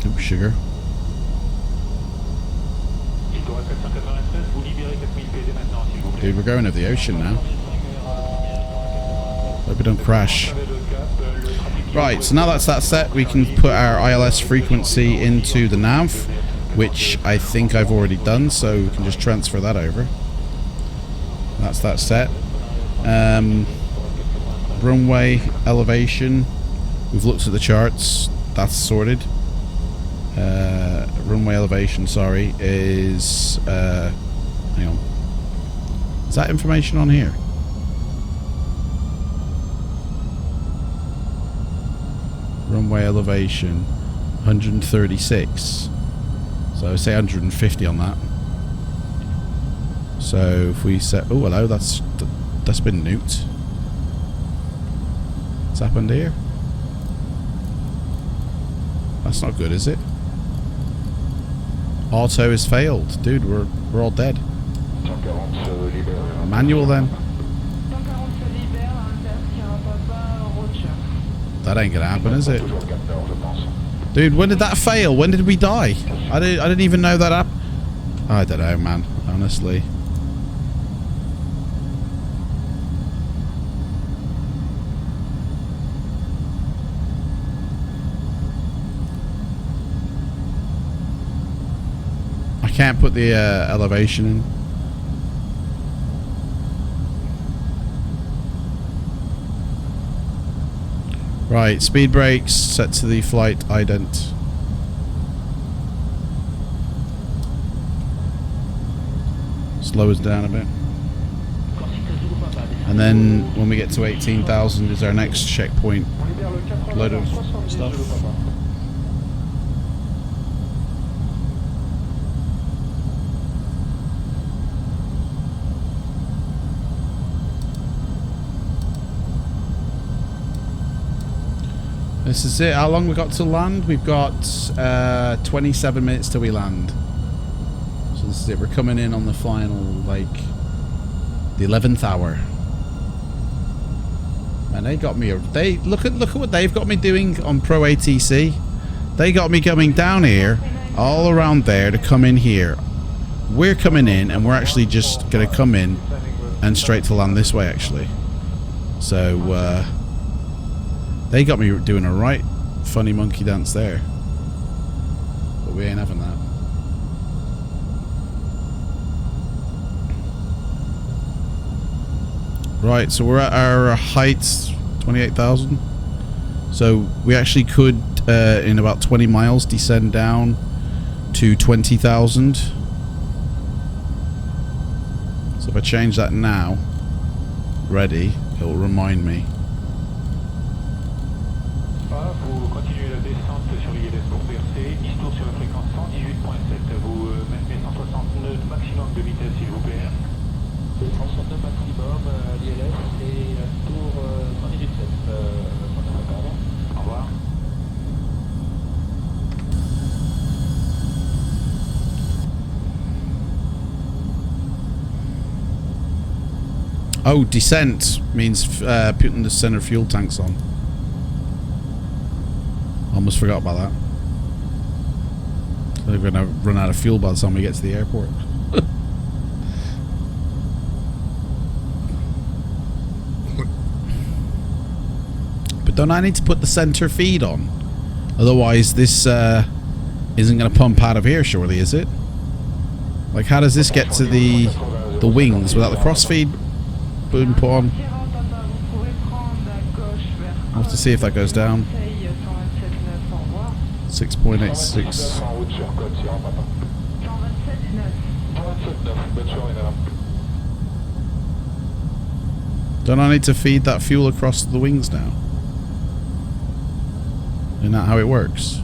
Oh, sugar. Dude, we're going over the ocean now. Hope we don't crash. Right, so now that's that set, we can put our ILS frequency into the nav, which I think I've already done, so we can just transfer that over. That's that set. Runway elevation, we've looked at the charts, that's sorted. Runway elevation, sorry, is hang on. Is that information on here? Runway elevation 136. So say 150 on that. So if we set, oh hello, that's been nuked. What's happened here? That's not good, is it? Auto has failed. Dude, we're all dead. Manual then. That ain't gonna happen, is it? Dude, when did that fail? When did we die? I didn't even know that happened. I don't know, man. Honestly. I can't put the elevation in. Right, speed brakes set to the flight ident. Slow us down a bit. And then when we get to 18,000 is our next checkpoint. Load of stuff. This is it. How long we got to land? We've got 27 minutes till we land. So this is it. We're coming in on the final, like, the 11th hour. Man, they got me. They look at what they've got me doing on Pro ATC. They got me coming down here, all around there to come in here. We're coming in, and we're actually just gonna come in and straight to land this way, actually. So. They got me doing a right funny monkey dance there. But we ain't having that. Right, so we're at our height, 28,000. So we actually could, in about 20 miles, descend down to 20,000. So if I change that now, ready, it'll remind me. Ensemble de batterie bord, l'ILS et tour 118.7. Au revoir. Oh, descent means putting the center fuel tanks on. Almost forgot about that. So they're going to run out of fuel by the time we get to the airport. But don't I need to put the center feed on? Otherwise this isn't going to pump out of here, surely, is it? Like, how does this get to the wings without the crossfeed being put on? I'll have to see if that goes down. 6.86. Don't I need to feed that fuel across the wings now? Isn't that how it works?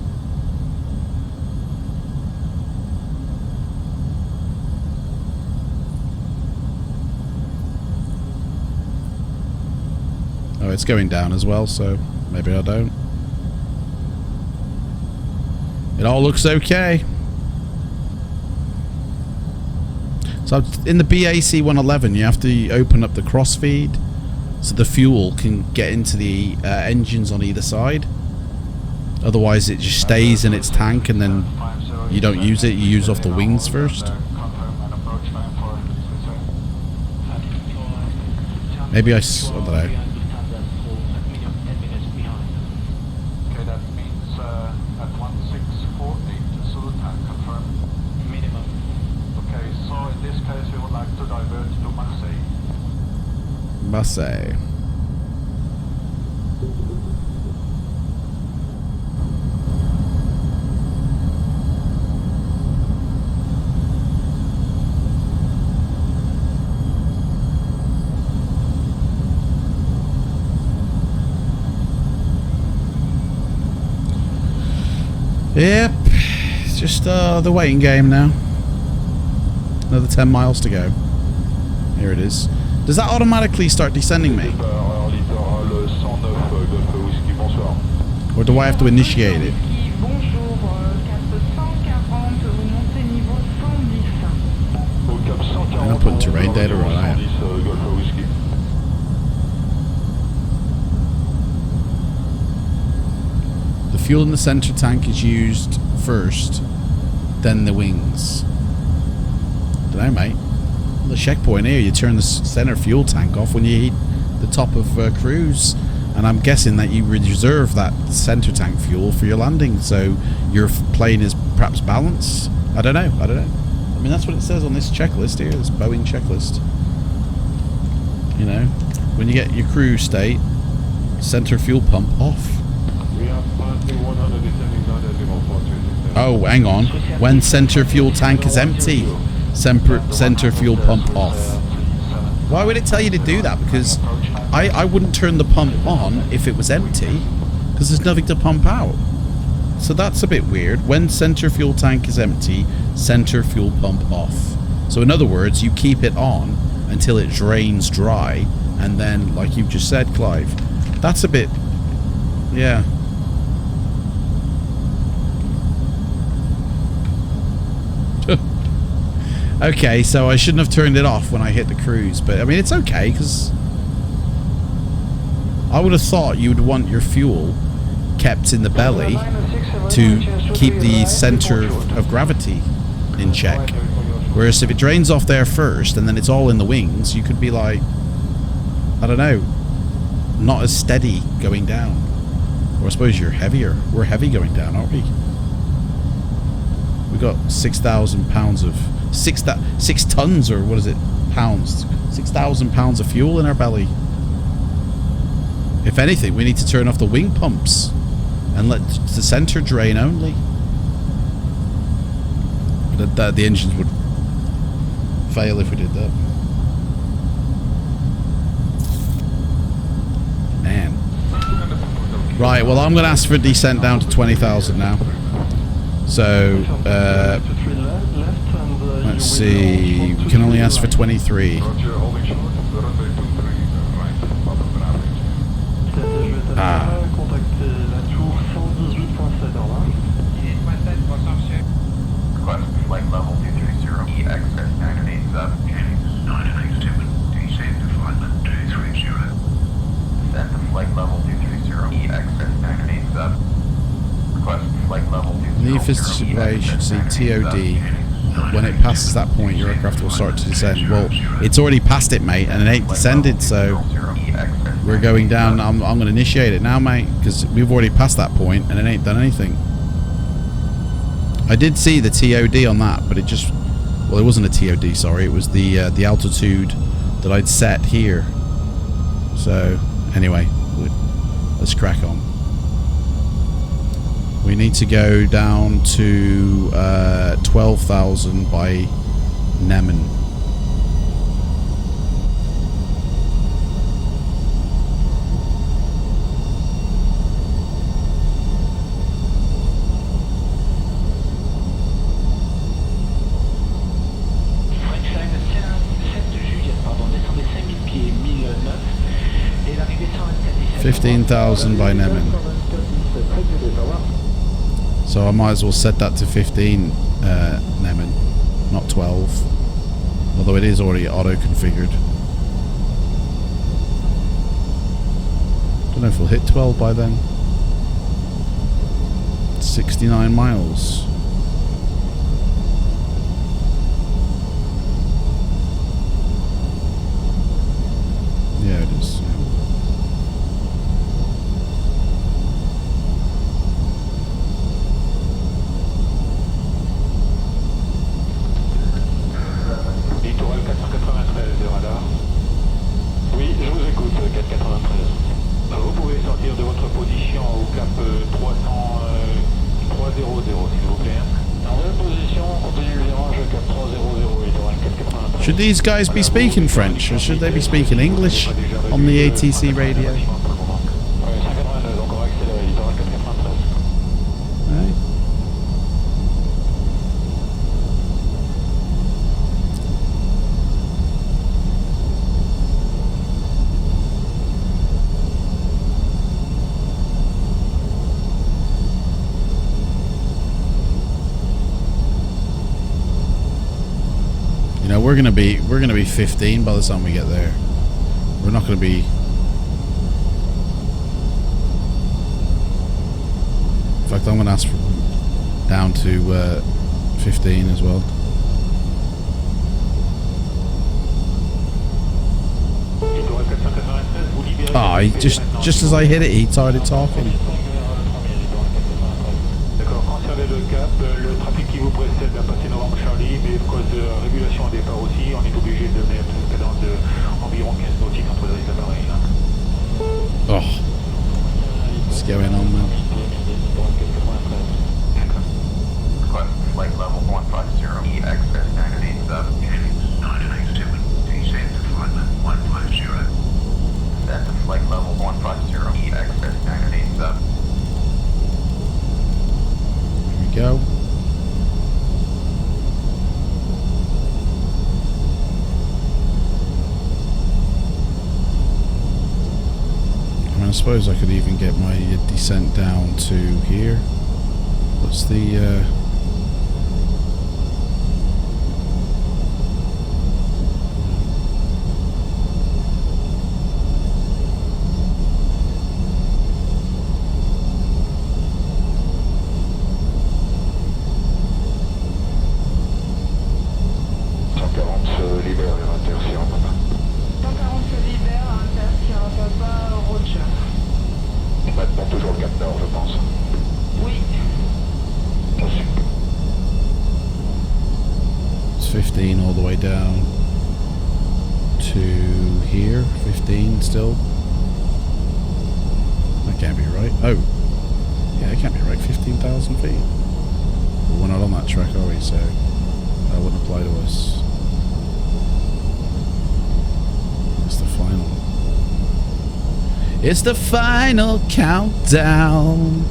Oh, it's going down as well, so maybe I don't. It all looks okay. So in the BAC 111, you have to open up the crossfeed so the fuel can get into the engines on either side. Otherwise, it just stays in its tank and then you don't use it. You use off the wings first. Maybe I don't know. Marseille. Yep, it's just the waiting game now. Another 10 miles to go. Here it is. Does that automatically start descending me? Or do I have to initiate it? I'm not putting terrain data on, I am. The fuel in the center tank is used first, then the wings. Dunno, mate. The checkpoint here, you turn the center fuel tank off when you hit the top of cruise, and I'm guessing that you reserve that center tank fuel for your landing, so your plane is perhaps balanced. I don't know. I mean, that's what it says on this checklist here, this Boeing checklist. You know, when you get your cruise state, center fuel pump off. Oh, hang on. When center fuel tank is empty, center fuel pump off. Why would it tell you to do that? Because I wouldn't turn the pump on if it was empty, because there's nothing to pump out. So that's a bit weird. When center fuel tank is empty, center fuel pump off. So in other words, you keep it on until it drains dry, and then, like you just said, Clive, that's a bit, yeah. Okay, so I shouldn't have turned it off when I hit the cruise, but I mean, it's okay, because I would have thought you would want your fuel kept in the belly to keep the center of gravity in check. Whereas if it drains off there first and then it's all in the wings, you could be like, I don't know, not as steady going down. Or I suppose you're heavier. We're heavy going down, aren't we? We got 6,000 pounds of 6 tons, or what is it, pounds, 6,000 pounds of fuel in our belly. If anything, we need to turn off the wing pumps and let the center drain only. The engines would fail if we did that. Man. Right, well, I'm going to ask for a descent down to 20,000 now. So, let's see. We can only ask for 23. surface display should see TOD. When it passes that point, your aircraft will start to descend. Well, it's already passed it, mate, and it ain't descended, so we're going down. I'm going to initiate it now, mate, because we've already passed that point and it ain't done anything. I did see the TOD on that, but it just... Well, it wasn't a TOD, sorry. It was the altitude that I'd set here. So, anyway, let's crack on. We need to go down to 12,000 by Nemen. French line 7 juillet, descendez 5000 pieds, 1009, et l'arrivée 127. 15,000 by Nemen. So I might as well set that to 15 Nemen, not 12. Although it is already auto-configured. Don't know if we'll hit 12 by then. 69 miles. Yeah, it is. Littoral 493 de radar. Oui, je vous écoute, 493. Vous pouvez sortir de votre position au cap 300, s'il vous plaît. En position, continuez le virage, cap 300, littoral 493. Should these guys be speaking French, or should they be speaking English on the ATC radio? Oui, 589, donc on va accélérer, littoral 493. Right. You know, we're gonna be 15 by the time we get there. We're not gonna be. In fact, I'm gonna ask for down to 15 as well. Littoral 493, vous libérez. Ah, just as I hit it, he started talking. D'accord, conservez le cap, le trafic qui vous précède va passer Novembre Charlie, mais à cause de régulation au départ aussi, on est obligé de mettre une cadence d'environ 15 nautiques entre les appareils. Oh, what's going on, man? Request flight level 150, access 987. 987, descend to flight level 150. Descend to flight level 150, access 987. Here we go. I mean, I suppose I could even get my descent down to here. What's the Maintenant toujours le cap nord, je pense. Oui. Reçu. It's 15 all the way down to here. 15 still. That can't be right. Oh, yeah, it can't be right. 15,000 feet. But we're not on that track, are we? So that wouldn't apply to us. It's the final. It's the final countdown.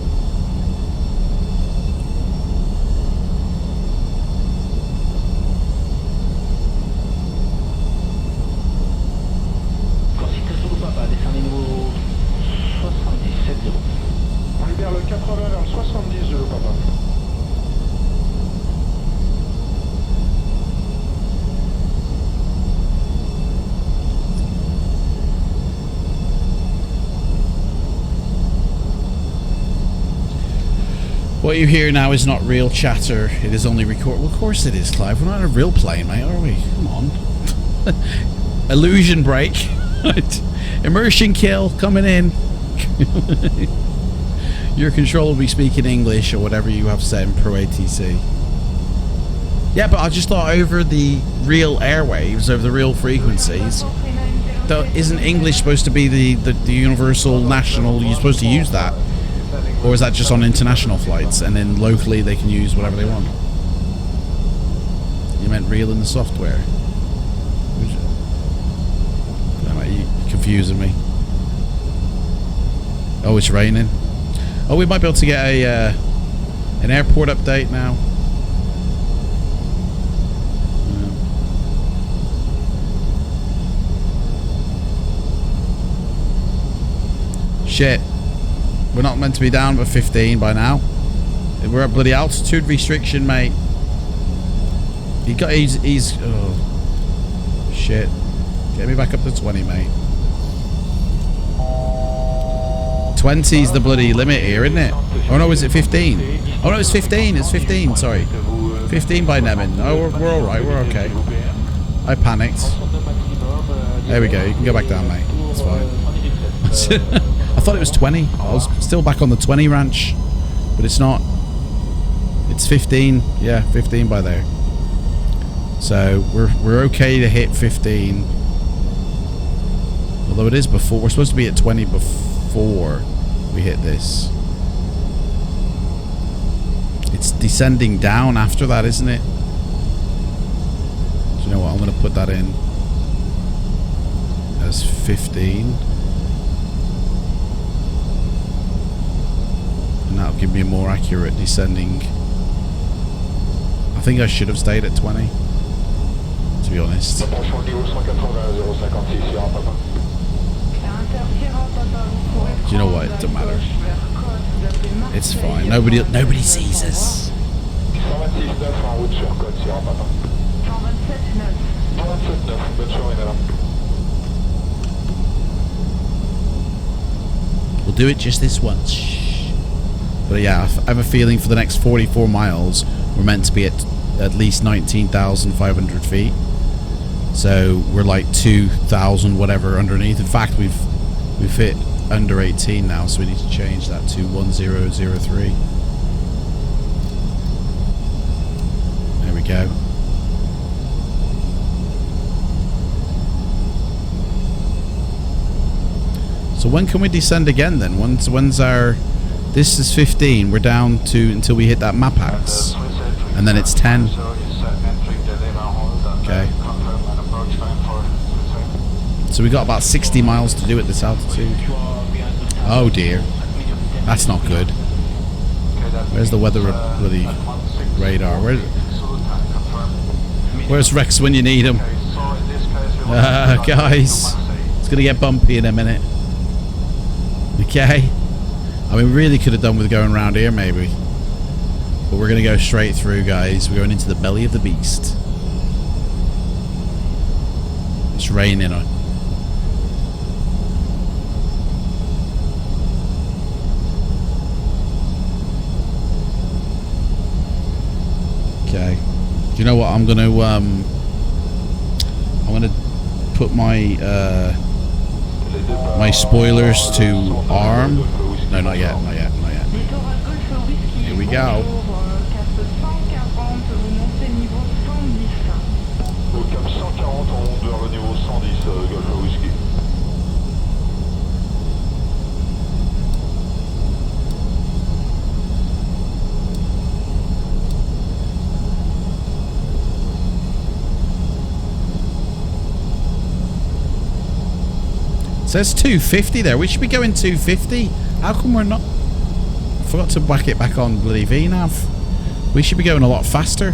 Consigne sous le papa, descendez niveau 77 On libère le 80 vers le 70 de le papa. What you hear now is not real chatter. It is only record. Well, of course it is, Clive. We're not in a real plane, mate, are we? Come on. Illusion break. Immersion kill coming in. Your controller will be speaking English or whatever you have set in Pro ATC. Yeah, but I just thought over the real airwaves, over the real frequencies, isn't English supposed to be the universal national? You're supposed to use that, or is that just on international flights and then locally they can use whatever they want? You meant real in the software? You're confusing me. Oh, it's raining. Oh, we might be able to get a an airport update now. Shit. We're not meant to be down but 15 by now. We're at bloody altitude restriction, mate. He's oh shit. Get me back up to 20, mate. 20 is the bloody limit here, isn't it? Oh no, is it 15? Oh no, it's 15. It's 15, sorry. 15 by Nemin. Oh, we're alright, we're okay. I panicked. There we go, you can go back down, mate. It's fine. I thought it was 20. I was still back on the 20 ranch, but it's not. It's 15. Yeah, 15 by there. So we're okay to hit 15. Although it is before. We're supposed to be at 20 before we hit this. It's descending down after that, isn't it? Do you know what? I'm going to put that in as 15. And that'll give me a more accurate descending. I think I should have stayed at 20, to be honest. Do you know what? It doesn't matter. It's fine. Nobody sees us. We'll do it just this once. But yeah, I have a feeling for the next 44 miles we're meant to be at least 19,500 feet. So we're like 2,000 whatever underneath. In fact, we've hit under 18 now, so we need to change that to 1003. There we go. So when can we descend again then? When's our... This is 15. We're down to until we hit that map axe, and then it's 10. Okay. So we got about 60 miles to do at this altitude. Oh dear, that's not good. Where's the weather bloody radar? Where's Rex when you need him? Guys, it's gonna get bumpy in a minute. Okay. I mean, we really could have done with going around here, maybe. But we're going to go straight through, guys. We're going into the belly of the beast. It's raining. Okay. Do you know what? I'm going to put my my spoilers to arm. No, not yet, not yet, not yet. Here we go. It says 250 there. We should be going 250. How come we're not? I forgot to whack it back on bloody VNav. We should be going a lot faster.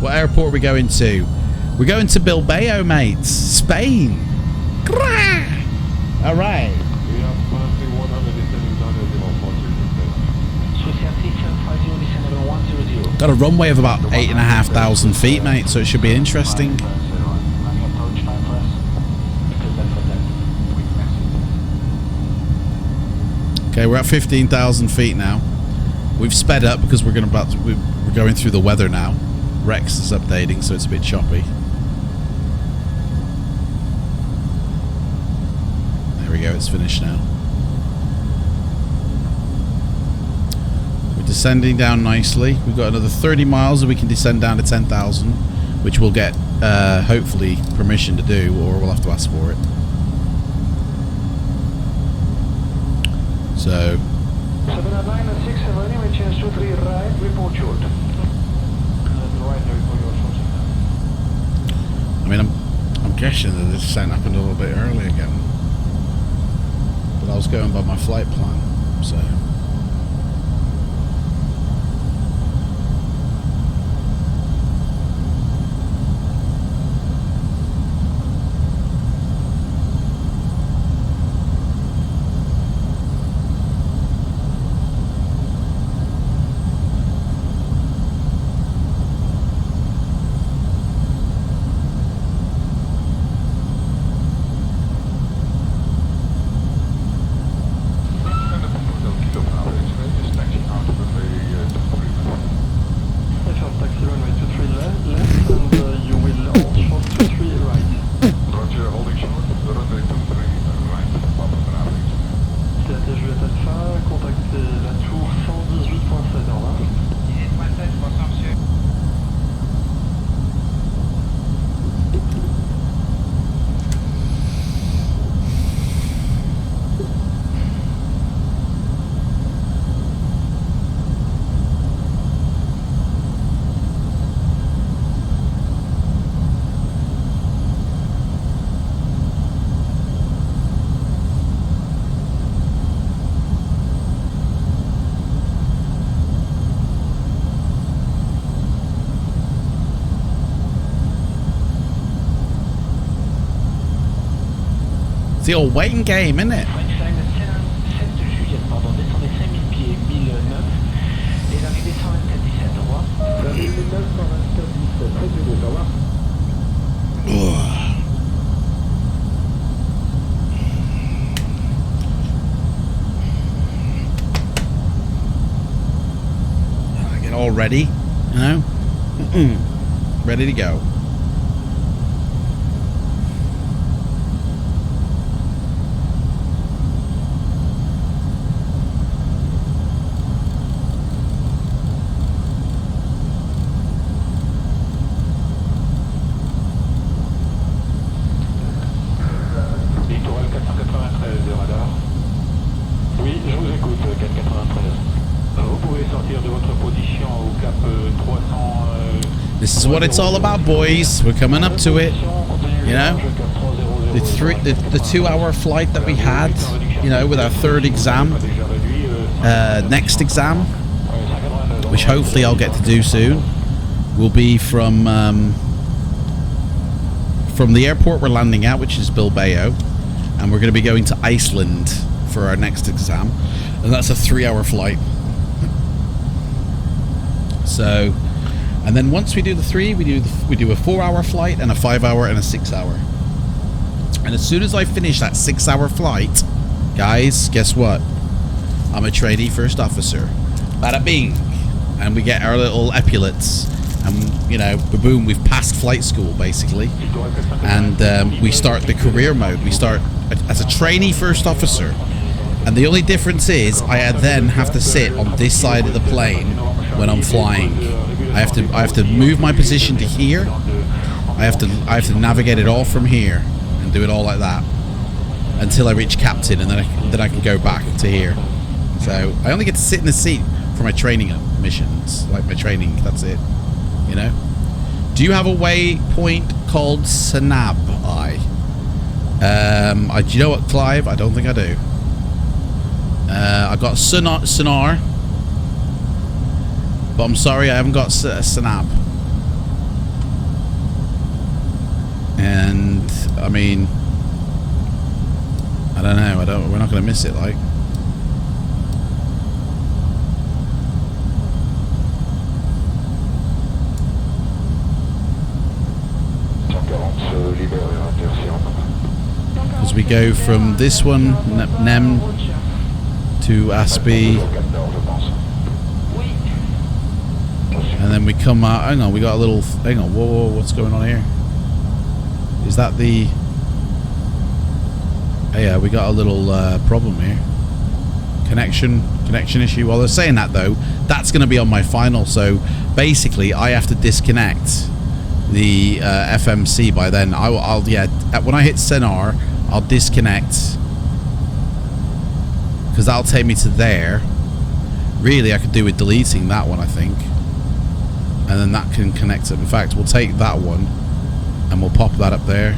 What airport are we going to? We're going to Bilbao, mates. Spain. Alright. Got a runway of about 8,500 feet, mate, so it should be interesting. Okay, we're at 15,000 feet now. We've sped up because we're going through the weather now. Rex is updating, so it's a bit choppy. There we go, it's finished now. We're descending down nicely. We've got another 30 miles and we can descend down to 10,000, which we'll get, hopefully, permission to do, or we'll have to ask for it. So... 796 we change to 3 right, report short. I mean, I'm guessing that this descent happened a little bit early again. But I was going by my flight plan, so... the old waiting game, isn't it? I get all ready, you know? Ready to go. This is what it's all about, boys. We're coming up to it. You know, the 2-hour flight that we had, you know, with our third exam, next exam, which hopefully I'll get to do soon, will be from the airport we're landing at, which is Bilbao, and we're going to be going to Iceland for our next exam, and that's a 3-hour flight. So, and then once we do the 3, we do a 4-hour flight and a 5-hour and a 6-hour. And as soon as I finish that 6-hour flight, guys, guess what? I'm a trainee first officer. Bada bing, and we get our little epaulets, and you know, boom, we've passed flight school basically, and we start the career mode. We start as a trainee first officer, and the only difference is I then have to sit on this side of the plane when I'm flying. I have to move my position to here. I have to navigate it all from here and do it all like that until I reach captain, and then I can go back to here. So I only get to sit in the seat for my training missions, like my training. That's it. You know. Do you have a waypoint called Sanab? Do you know what, Clive? I don't think I do. I got Sonar, but I'm sorry, I haven't got Sanab. And I mean, I don't know. We're not going to miss it, like. As we go from this one, Nem, to ASPI. And then we come out. Hang on, we got a little. Hang on, whoa, what's going on here? Is that the. Oh, yeah, we got a little problem here. Connection issue. Well, they're saying that though. That's going to be on my final. So basically, I have to disconnect the FMC by then. I'll when I hit Senar, I'll disconnect because that'll take me to there. Really, I could do with deleting that one, I think. And then that can connect it. In fact, we'll take that one and we'll pop that up there.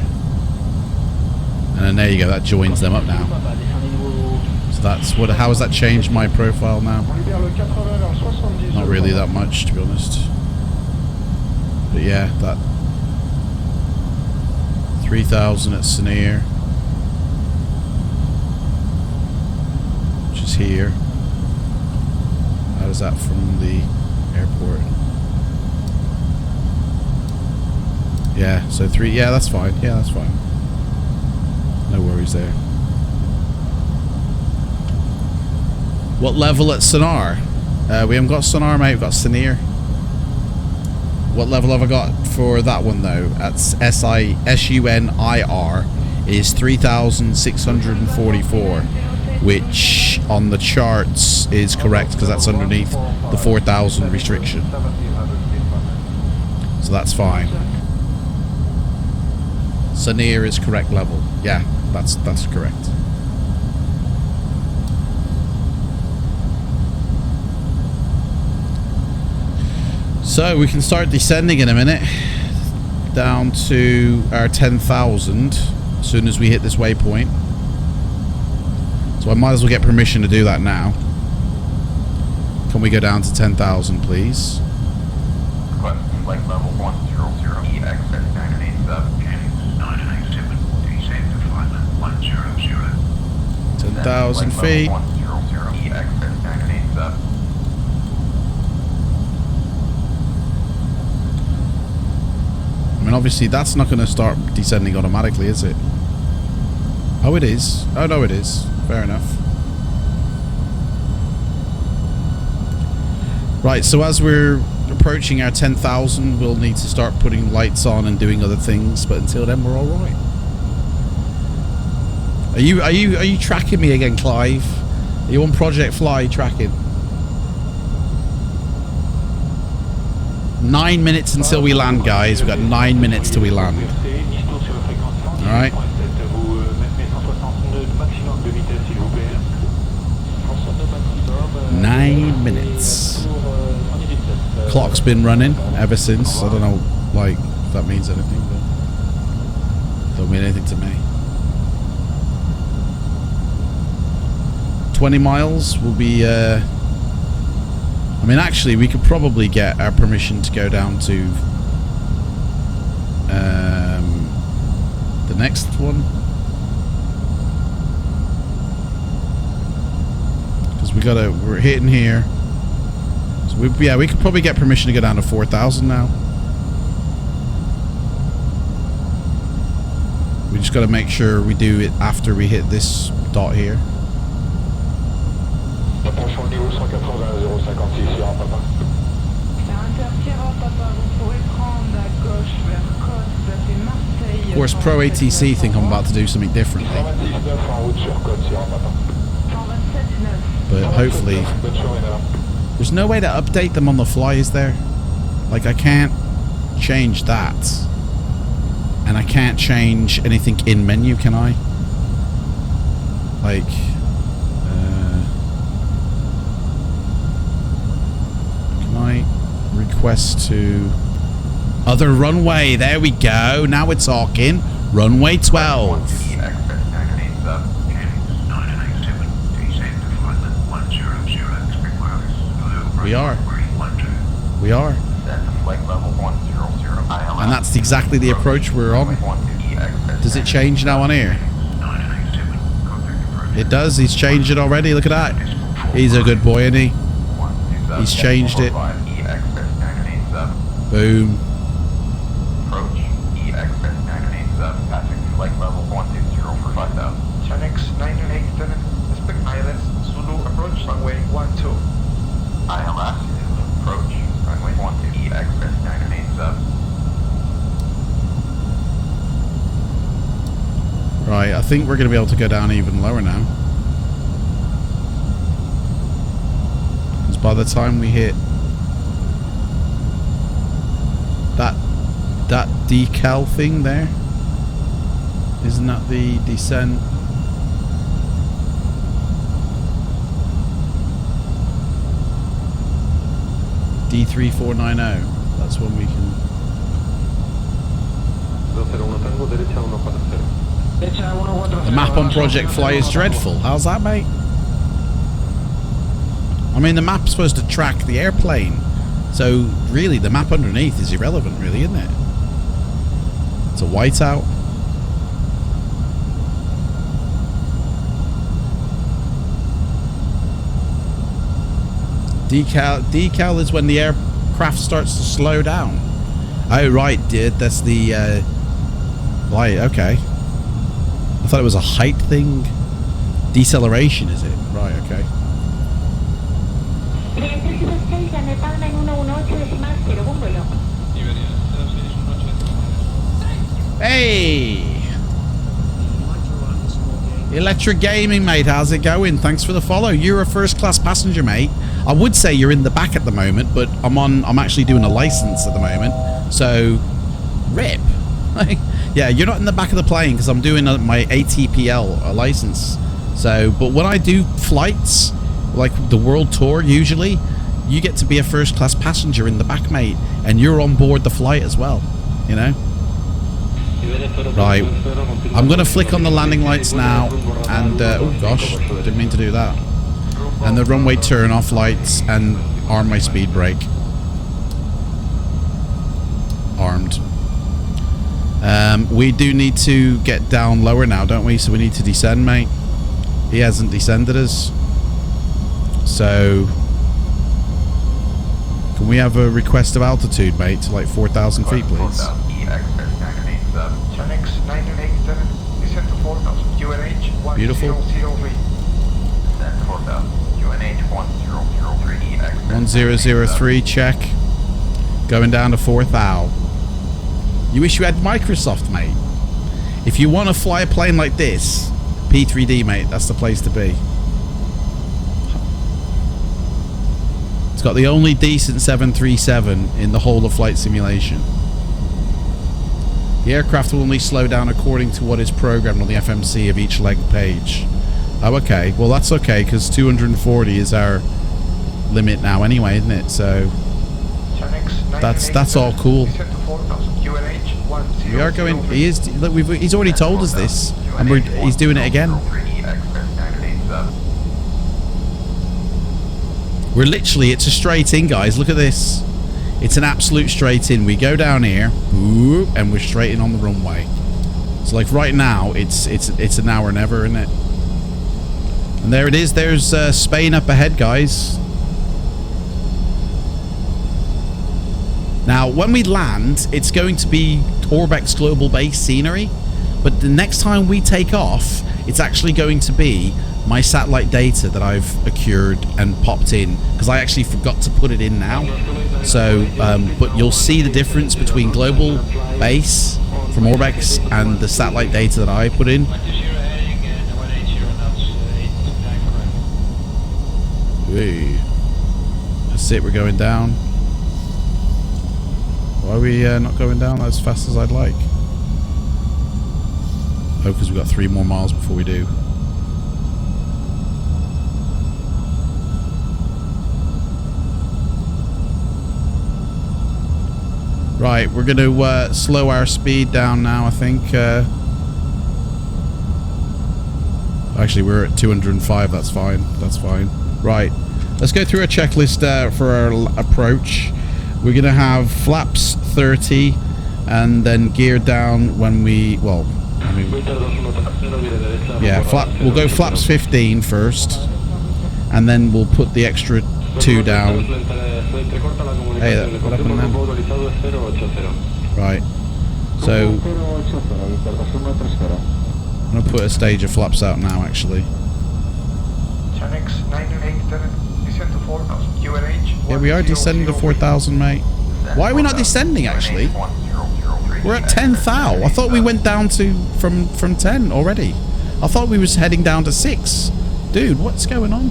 And then there you go, that joins them up now. So that's what. How has that changed my profile now? Not really that much, to be honest. But yeah, that 3,000 at Sneer, which is here. How is that from the airport? Yeah, so 3. Yeah, that's fine. Yeah, that's fine. No worries there. What level at Sonar? We haven't got Sonar, mate. We've got Sneer. What level have I got for that one though? At SUNIR is 3,644, which on the charts is correct because that's underneath the 4,000 restriction. So that's fine. Sneer is correct level. Yeah, that's correct. So we can start descending in a minute down to our 10,000 as soon as we hit this waypoint. So I might as well get permission to do that now. Can we go down to 10,000, please? Request flight level 100 EXS 987, Jennings 987, descend to flight 100. 10,000 feet. 100 EXS 987. I mean, obviously that's not going to start descending automatically, is it? Oh, it is. Oh, no, it is. Fair enough. Right, so as we're approaching our 10,000, we'll need to start putting lights on and doing other things, but until then we're all right. Are you tracking me again, Clive? Are you on Project Fly tracking? 9 minutes until we land, guys. We've got 9 minutes till we land. Alright. Nine minutes. Clock's been running ever since. I don't know, like, if that means anything, but don't mean anything to me. 20 miles will be, I mean, actually, we could probably get our permission to go down to the next one. Because we're hitting here. So we could probably get permission to go down to 4,000 now. We just got to make sure we do it after we hit this dot here. Of course, Pro ATC think I'm about to do something differently. But hopefully... There's no way to update them on the fly, is there? Like, I can't change that. And I can't change anything in menu, can I? Like... can I request to... Other runway, there we go. Now we're talking. Runway 12. We are. We are. And that's exactly the approach we're on. Does it change now on here? It does. He's changed it already. Look at that. He's a good boy, isn't he? He's changed it. Boom. Approach EXS 987, passing flight level 120 for 5,000. Chinix 987, respect ILS, Zulu approach runway 12. ILS approach runway 12 EXS 987. Right, I think we're going to be able to go down even lower now. Because by the time we hit that decal thing there, isn't that the descent? D3490. That's when we can. The map on Project Fly is dreadful. How's that, mate? I mean, the map's supposed to track the airplane, so really the map underneath is irrelevant, really, isn't it? It's a whiteout. Decal is when the aircraft starts to slow down. Oh right, dude, that's the right, okay. I thought it was a height thing. Deceleration, is it? Right, okay. Hey! Electric Gaming, mate, how's it going? Thanks for the follow. You're a first class passenger, mate. I would say you're in the back at the moment, but I'm actually doing a license at the moment. So, rip. Yeah, you're not in the back of the plane because I'm doing my ATPL license. So, but when I do flights, like the world tour, usually, you get to be a first class passenger in the back, mate. And you're on board the flight as well, you know? Right, I'm going to flick on the landing lights now, and oh gosh, didn't mean to do that. And the runway turn off lights, and arm my speed brake. Armed. We do need to get down lower now, don't we? So we need to descend, mate. He hasn't descended us. So can we have a request of altitude, mate, to like 4,000 feet, please? Beautiful. 1003, check. Going down to 4,000. You wish you had Microsoft, mate. If you want to fly a plane like this, P3D, mate, that's the place to be. It's got the only decent 737 in the whole of Flight Simulation. The aircraft will only slow down according to what is programmed on the FMC of each leg page. Oh, okay. Well, that's okay, because 240 is our limit now anyway, isn't it? So that's all cool. We are going. He is. Look, he's already told us this, and he's doing it again. We're literally. It's a straight in, guys. Look at this. It's an absolute straight in. We go down here, and we're straight in on the runway. So, like right now, it's an hour never, isn't it? And there it is. There's Spain up ahead, guys. Now, when we land, it's going to be Orbex Global Base scenery, but the next time we take off, it's actually going to be my satellite data that I've accrued and popped in, because I actually forgot to put it in now. So, but you'll see the difference between Global Base from Orbex and the satellite data that I put in. Ooh. That's it, we're going down. Why are we not going down as fast as I'd like? Oh, because we've got 3 more miles before we do. Right, we're going to slow our speed down now, I think. Actually, we're at 205, that's fine. That's fine. Right, let's go through a checklist for our approach. We're going to have flaps 30 and then gear down when we, well, I mean, yeah, we'll go flaps 15 first, and then we'll put the extra 2 down. Hey, what happened then? Right, so I'm going to put a stage of flaps out now, actually. Channix 987, descend to 4,000. UNH. Yeah, we are descending to 4,000, mate. Why are we not descending, actually? We're at 10 thou. I thought we went down to from 10 already. I thought we was heading down to 6. Dude, what's going on?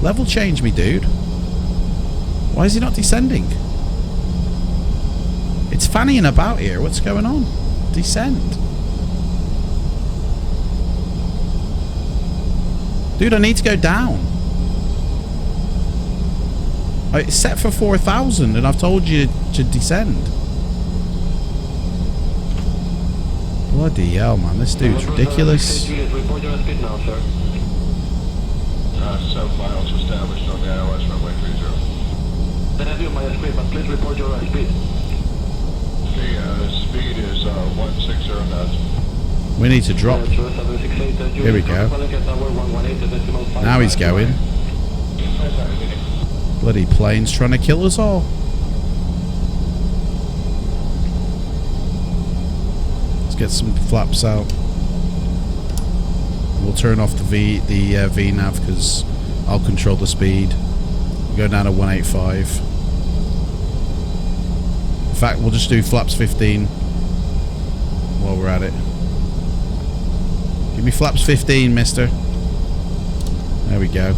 Level change me, dude. Why is he not descending? It's fannying about here. What's going on? Descend. Dude, I need to go down. It's set for 4,000 and I've told you to descend. Bloody hell, man. This dude's ridiculous. 7 miles established on the ILS runway 30. Then I do my speed, but please report your speed. The speed is 160 knots. We need to drop. Here we go. Now he's going. Bloody plane's trying to kill us all. Let's get some flaps out. We'll turn off the VNAV because I'll control the speed. We'll go down to 185. In fact, we'll just do flaps 15 while we're at it. Give me flaps 15, mister. There we go.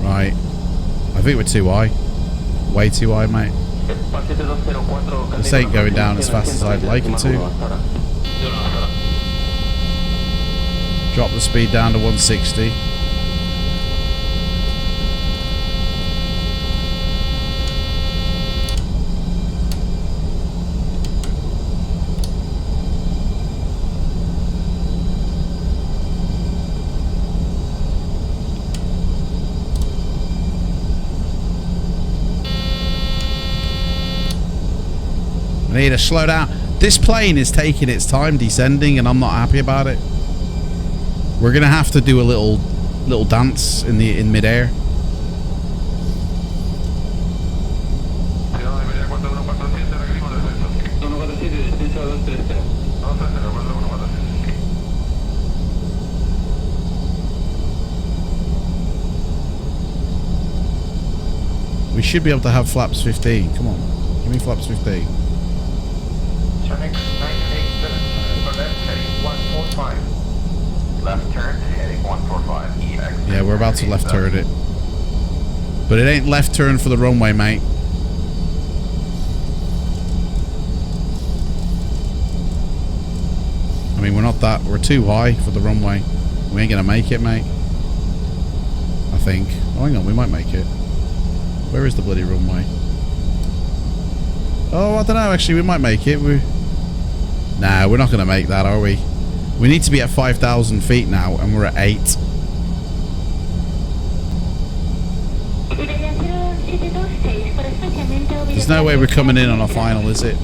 Right. I think we're too high. Way too high, mate. This ain't going down as fast as I'd like it to. Drop the speed down to 160. I need to slow down. This plane is taking its time descending and I'm not happy about it. We're gonna have to do a little dance in midair. We should be able to have flaps 15. Come on, give me flaps 15. Channix 987, for left heading 145. Left turn heading 145. EX. Yeah, we're about to left turn it. But it ain't left turn for the runway, mate. I mean, we're too high for the runway. We ain't gonna make it, mate. I think. Oh, hang on, we might make it. Where is the bloody runway? Oh, I don't know, actually, we might make it. Nah, we're not gonna make that, are we? We need to be at 5,000 feet now, and we're at 8. There's no way we're coming in on a final, is it?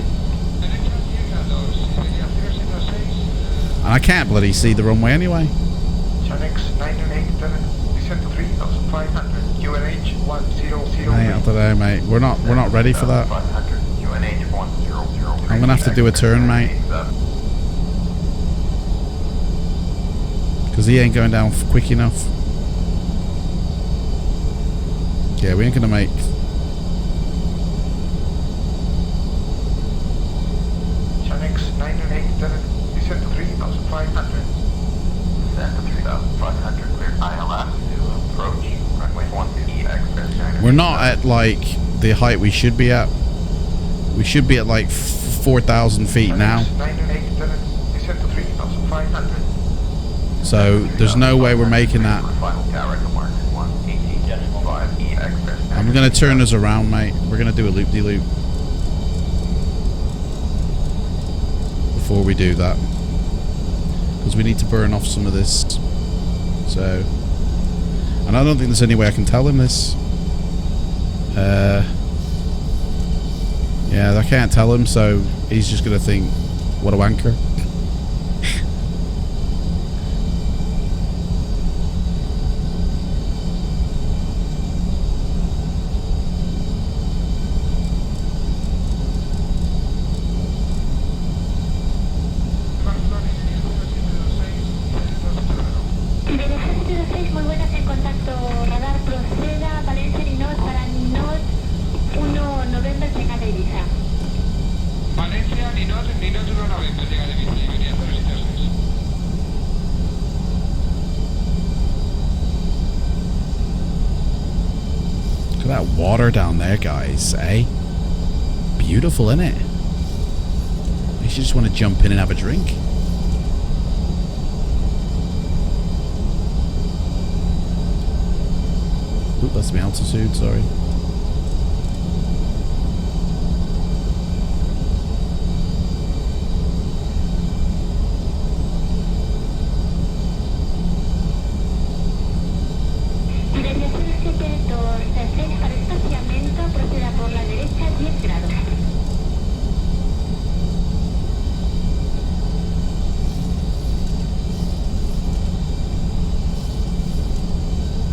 And I can't bloody see the runway anyway. Channix 987, descend to 3,500. UNH 100. Mate, I don't know, mate. We're not ready for that. 500. UNH 100. I'm gonna have to do a turn, mate. Because he ain't going down quick enough. Yeah, we ain't gonna make. Channix 987, descend to 3,500. Descend to 3,500. Clear ILS to approach runway 12 EX. We're not at like the height we should be at. We should be at like 4,000 feet now. 987, descend to 3,500. So there's no way we're making that. I'm gonna turn us around, mate. We're gonna do a loop-de-loop before we do that, because we need to burn off some of this. So, and I don't think there's any way I can tell him this. Yeah, I can't tell him, so he's just gonna think, what a wanker. water down there, guys, eh? Beautiful, isn't it? You should just want to jump in and have a drink. Oop, that's my altitude, sorry.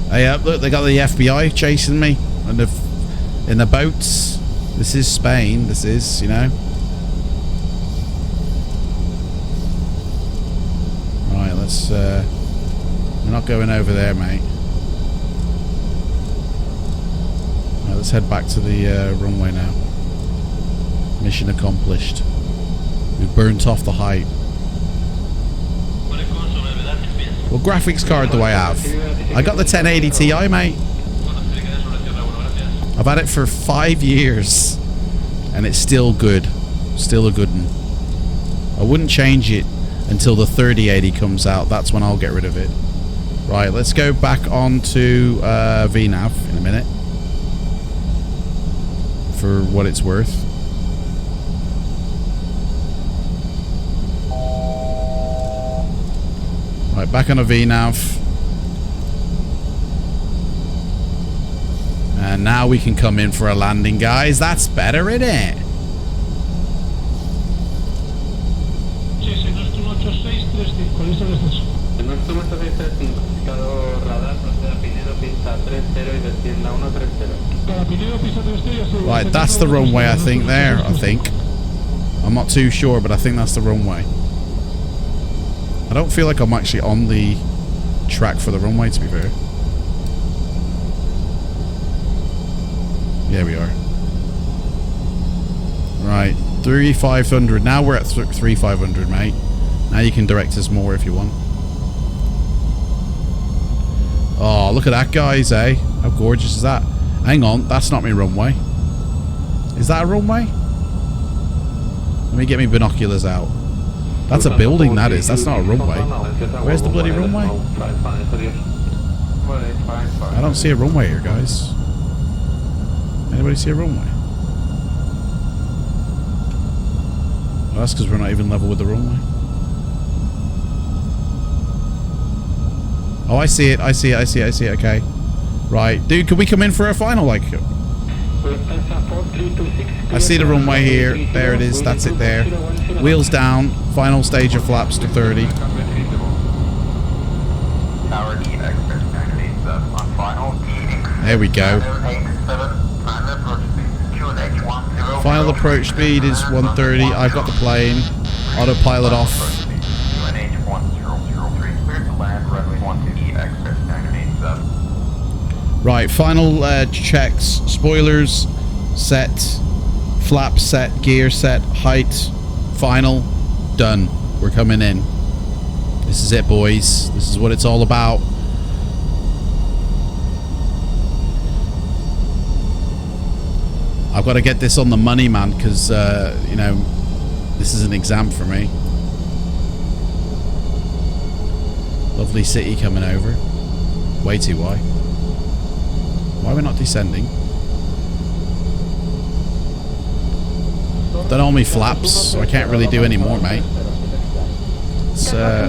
Hey, look, they got the FBI chasing me in the boats. This is Spain. This is, you know. Right, let's. We're not going over there, mate. Right, let's head back to the runway now. Mission accomplished. We've burnt off the height. What graphics card do I have? I got the 1080 Ti, mate. I've had it for 5 years. And it's still good. Still a good one. I wouldn't change it until the 3080 comes out. That's when I'll get rid of it. Right, let's go back onto VNav in a minute. For what it's worth. Right, back on a VNav. And now we can come in for a landing, guys. That's better, isn't it? Right, that's the runway, I think, there. I think. I'm not too sure, but I think that's the runway. I don't feel like I'm actually on the track for the runway, to be fair. Yeah, we are. Right, 3,500. Now we're at 3,500, mate. Now you can direct us more if you want. Oh, look at that, guys, eh? How gorgeous is that? Hang on, that's not my runway. Is that a runway? Let me get my binoculars out. That's a building, that is. That's not a runway. Where's the bloody runway? I don't see a runway here, guys. Anybody see a runway? Well, that's because we're not even level with the runway. Oh, I see it. I see it. I see it. I see it. Okay. Right. Dude, can we come in for a final? Like, I see the runway here. There it is. That's it there. Wheels down. Final stage of flaps to 30. There we go. Final approach speed is 130. I've got the plane. Autopilot off. Right, final checks. Spoilers set. Flap set. Gear set. Height. Final. Done. We're coming in. This is it, boys. This is what it's all about. I've got to get this on the money, man, because, you know, this is an exam for me. Lovely city coming over. Way too high. Why are we not descending? Done all my flaps, so I can't really do any more, mate. It's, we're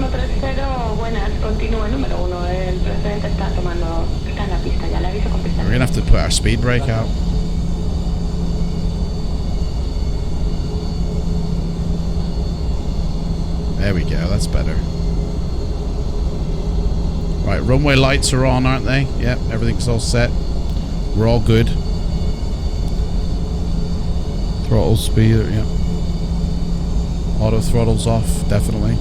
gonna have to put our speed brake out. There we go, that's better. Right, runway lights are on, aren't they? Yep, everything's all set. We're all good. Throttle speed, yeah. Auto throttle's off, definitely.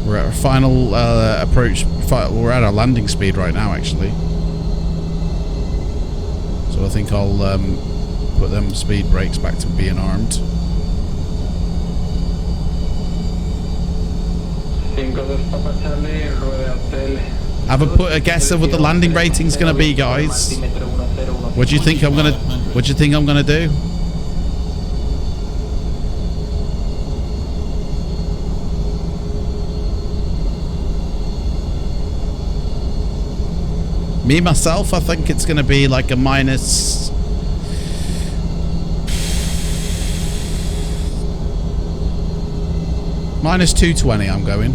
We're at our final approach. We're at our landing speed right now, actually. So I think I'll put them speed brakes back to being armed. 5-2 para Charlie, rueda hotel Have a put a guess of what the landing rating's gonna be, guys. What do you think I'm gonna do? Me myself, I think it's gonna be like a minus. Minus 220. I'm going.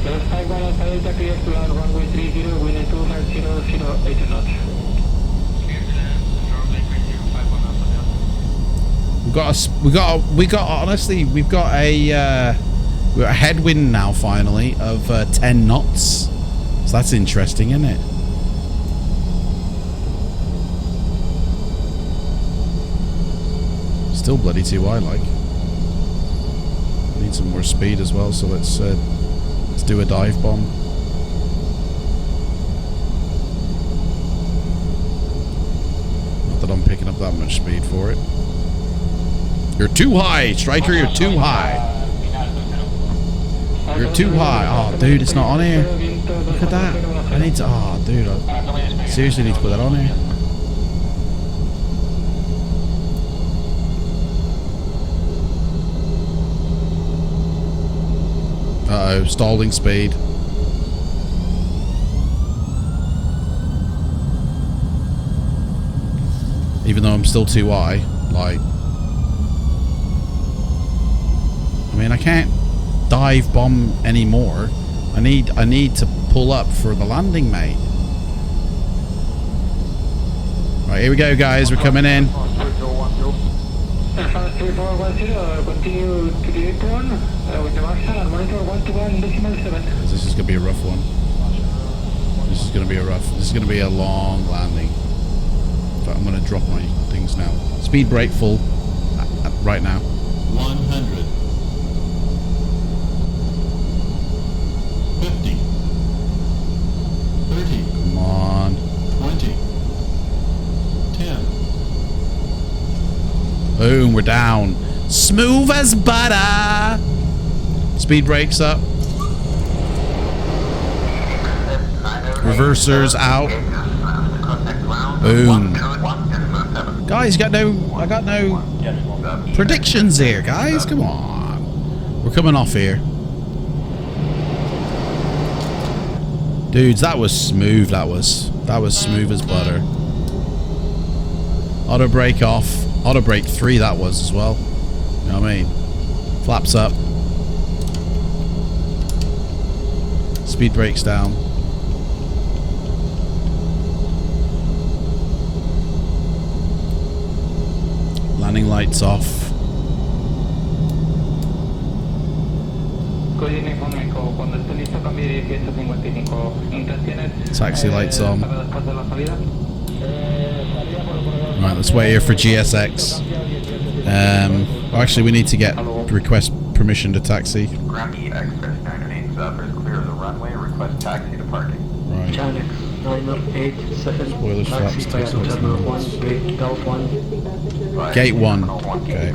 Delta clear to land runway 30, wind 250, 8 knots. Honestly, we've got a headwind now finally of 10 knots. So that's interesting, isn't it? Still bloody too high, like. Need some more speed as well, so let's do a dive bomb. Not that I'm picking up that much speed for it. You're too high, Striker, you're too high. You're too high. Oh, dude, it's not on here. Look at that. I need to... Oh, dude, I seriously need to put that on here. Uh-oh, stalling speed. Even though I'm still too high, like... I mean, I can't dive bomb anymore. I need to pull up for the landing, mate. Right, here we go, guys. We're coming in. This is gonna be a rough one. This is gonna be a long landing. But I'm gonna drop my things now. Speed brake full right now. 100. 50. 30. Come on. 20. 10. Boom, we're down. Smooth as butter. Speed brakes up. Reversers out. Boom. Guys, I got no predictions here, guys. Come on. We're coming off here. Dudes, that was smooth. That was smooth as butter. Auto brake off. Auto brake 3 that was as well. You know what I mean? Flaps up. Speed brakes down. Landing lights off. Taxi lights on. Right, let's wait here for GSX. Actually, we need to request permission to taxi. Ground EX 998 sub is clear of the runway. Request taxi to parking. Right. Channel 987. Spoilers, flaps, taxi. Gate Gate 1. Okay.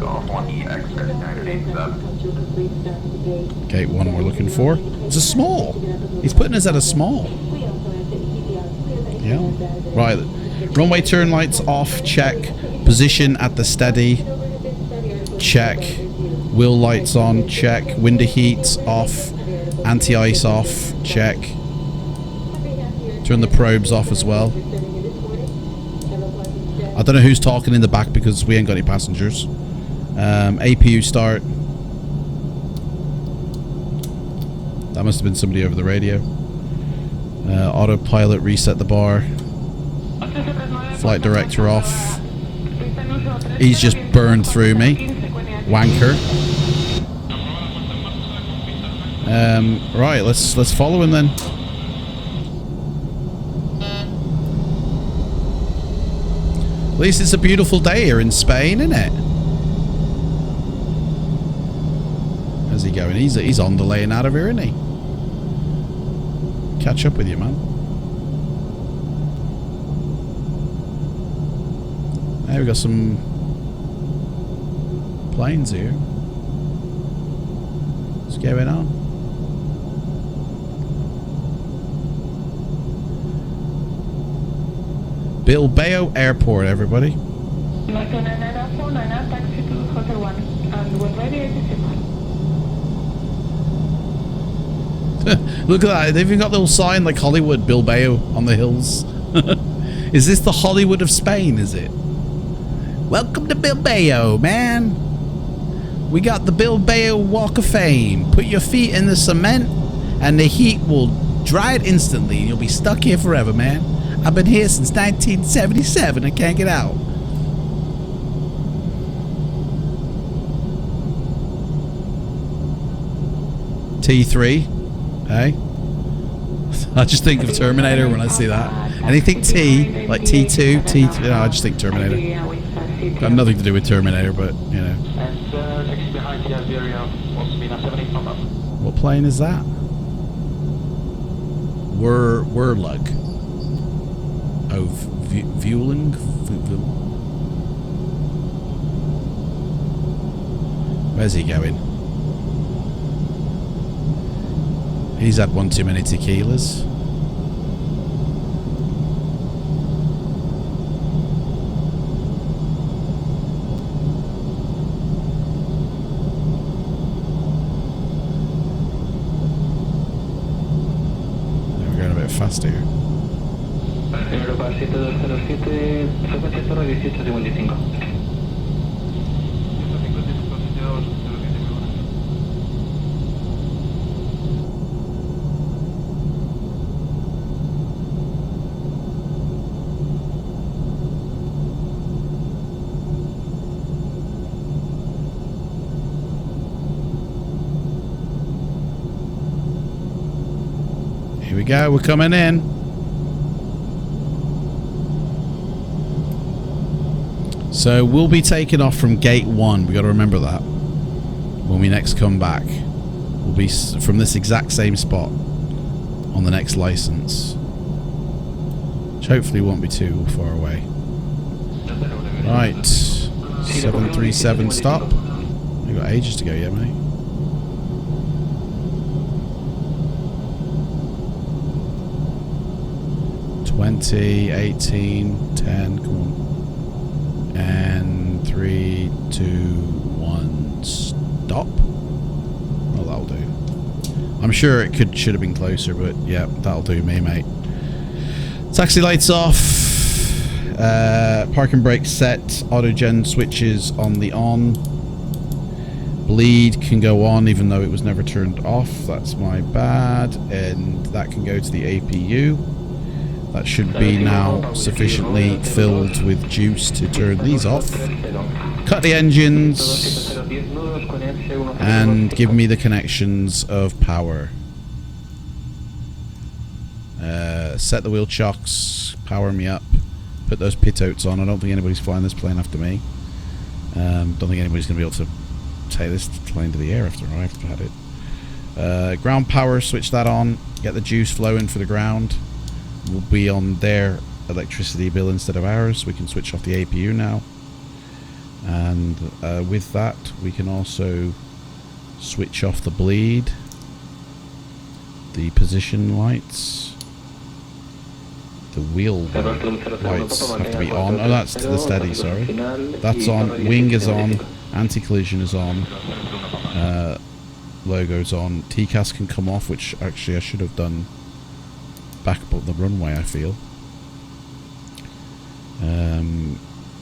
Gate 1 we're looking for. It's a small. He's putting us at a small. Yeah. Right. Runway turn lights off. Check. Position at the steady. Check. Wheel lights on. Check. Window heat off. Anti-ice off. Check. Turn the probes off as well. I don't know who's talking in the back because we ain't got any passengers. APU start. That must have been somebody over the radio. Autopilot reset the bar. Flight director off. He's just burned through me. Wanker. Right, let's follow him then. At least it's a beautiful day here in Spain, isn't it? How's he going? He's on the lane out of here, isn't he? Catch up with you, man. Hey, we got some Planes here. What's going on? Bilbao Airport, everybody. Taxi to Hotel 1 and when ready, Look at that. They've even got a little sign like Hollywood, Bilbao on the hills. Is this the Hollywood of Spain, is it? Welcome to Bilbao, man. We got the Bilbao Walk of Fame. Put your feet in the cement and the heat will dry it instantly and you'll be stuck here forever, man. I've been here since 1977. I can't get out. T3. Hey? I just think of Terminator when I see that. Anything T, like T2, T3, no, I just think Terminator. Got nothing to do with Terminator, but, you know. What plane is that? Wurlug. Oh, Vueling? Where's he going? He's had one too many tequilas. We're going a bit faster here. Europa 7207, frecuencia torre 1855. Here we go, we're coming in. So we'll be taking off from gate 1. We got to remember that when we next come back. We'll be from this exact same spot on the next license, which hopefully won't be too far away. Right, 737 stop. We've got ages to go yet, mate. $20, $18, $10, come on. And 3, 2, 1, stop. Oh, that'll do. I'm sure it should have been closer, but yeah, that'll do me, mate. Taxi lights off. Parking brake set. Autogen switches on the on. Bleed can go on even though it was never turned off. That's my bad. And that can go to the APU. That should be now sufficiently filled with juice to turn these off. Cut the engines and give me the connections of power. Set the wheel chocks, power me up, put those pitouts on. I don't think anybody's flying this plane after me. Don't think anybody's going to be able to take this plane to the air after I've had it. Ground power, switch that on, get the juice flowing for the ground. Will be on their electricity bill instead of ours. We can switch off the APU now, and with that we can also switch off the bleed, the position lights, the wheel lights have to be on. Oh, that's to the steady, sorry. That's on, wing is on, anti-collision is on, logo's on, TCAS can come off, which actually I should have done back up the runway, I feel.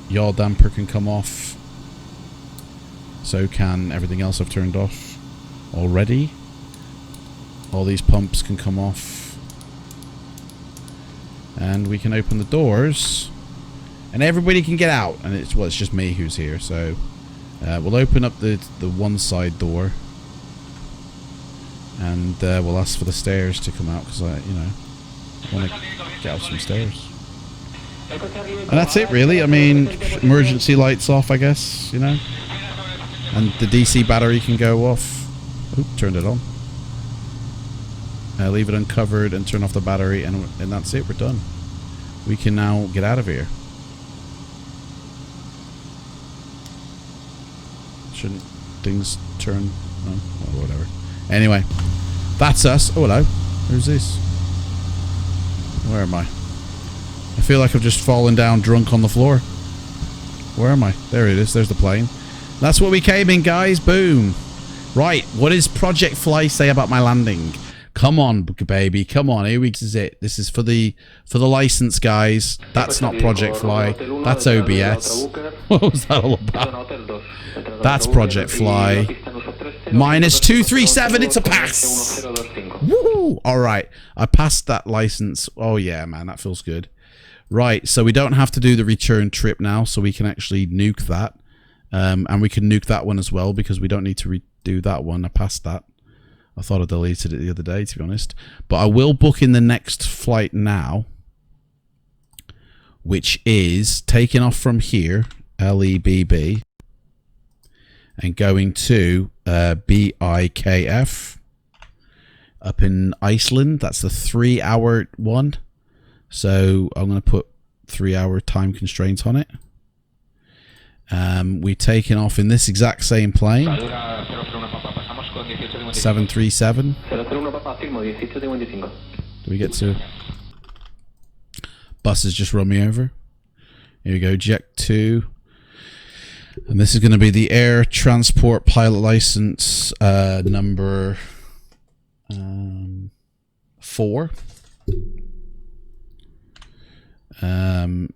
Yaw damper can come off. So can everything else I've turned off already. All these pumps can come off. And we can open the doors. And everybody can get out. And it's just me who's here. So we'll open up the one side door. And we'll ask for the stairs to come out because I want to get up some stairs. And that's it, really. I mean, emergency lights off, I guess, And the DC battery can go off. Oop, turned it on. Leave it uncovered and turn off the battery, and that's it. We're done. We can now get out of here. Shouldn't things turn? Oh, well, whatever. Anyway, that's us. Oh, hello. Who's this? Where am I? I feel like I've just fallen down drunk on the floor. Where am I? There it is. There's the plane. That's what we came in, guys. Boom. Right. What does Project Fly say about my landing? Come on, baby. Come on. Here is it. This is for the license, guys. That's not Project Fly. That's OBS. What was that all about? That's Project Fly. -237. It's a pass. Woo! All right. I passed that license. Oh, yeah, man. That feels good. Right. So we don't have to do the return trip now. So we can actually nuke that. And we can nuke that one as well because we don't need to redo that one. I passed that. I thought I deleted it the other day, to be honest. But I will book in the next flight now, which is taking off from here, LEBB, and going to BIKF up in Iceland. That's the 3-hour one. So I'm going to put 3-hour time constraint on it. We're taking off in this exact same plane. 737. Do we get to? Buses just run me over. Here we go, Jet 2. And this is going to be the Air Transport Pilot License number 4.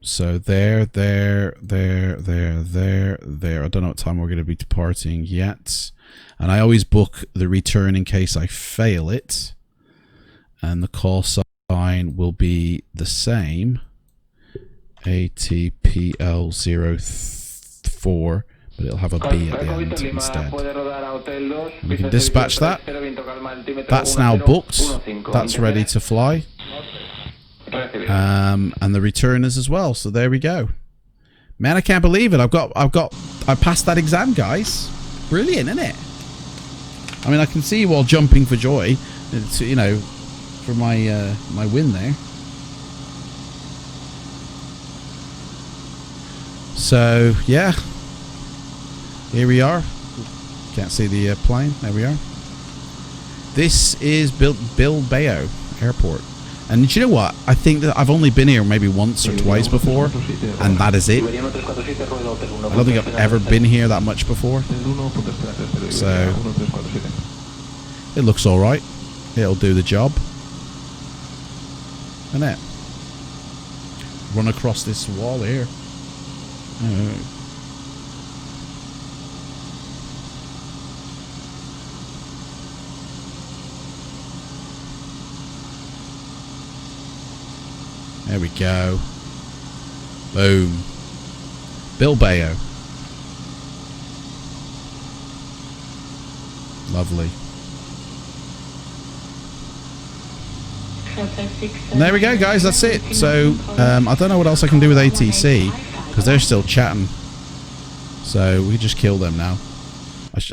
So there. I don't know what time we're going to be departing yet. And I always book the return in case I fail it. And the call sign will be the same. ATPL 04, but it'll have a B at the end instead. And we can dispatch that. That's now booked. That's ready to fly. And the returners as well. So there we go. Man, I can't believe it. I passed that exam, guys. Brilliant, isn't it? I mean, I can see you all jumping for joy. It's, you know, for my my win there. So yeah, here we are. Can't see the plane. There we are. This is Bilbao Airport. And do you know what? I think that I've only been here maybe once or twice before, and that is it. I don't think I've ever been here that much before. So it looks all right. It'll do the job. Isn't it? Run across this wall here. There we go. Boom. Bilbao. Lovely. And there we go, guys. That's it. So, I don't know what else I can do with ATC, because they're still chatting. So, we just kill them now.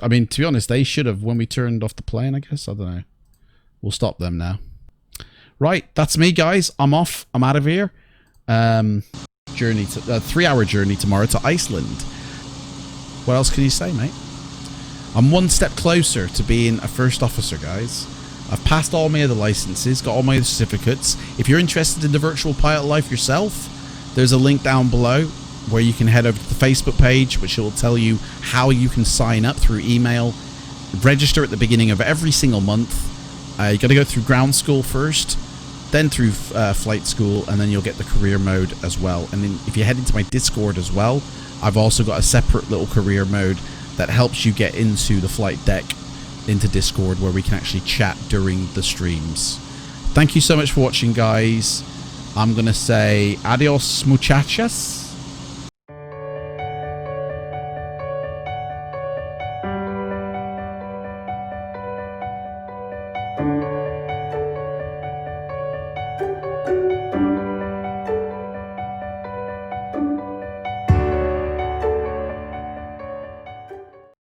I mean, to be honest, they should have when we turned off the plane, I guess. I don't know. We'll stop them now. Right, that's me, guys. I'm off. I'm out of here. Journey to 3-hour journey tomorrow to Iceland. What else can you say, mate? I'm one step closer to being a first officer, guys. I've passed all my other licenses, got all my other certificates. If you're interested in the virtual pilot life yourself, there's a link down below where you can head over to the Facebook page, which will tell you how you can sign up through email. Register at the beginning of every single month. You got to go through ground school first, then through flight school, and then you'll get the career mode as well. And then if you head into my Discord as well, I've also got a separate little career mode that helps you get into the flight deck, into Discord, where we can actually chat during the streams. Thank you so much for watching, guys. I'm going to say adios, muchachas.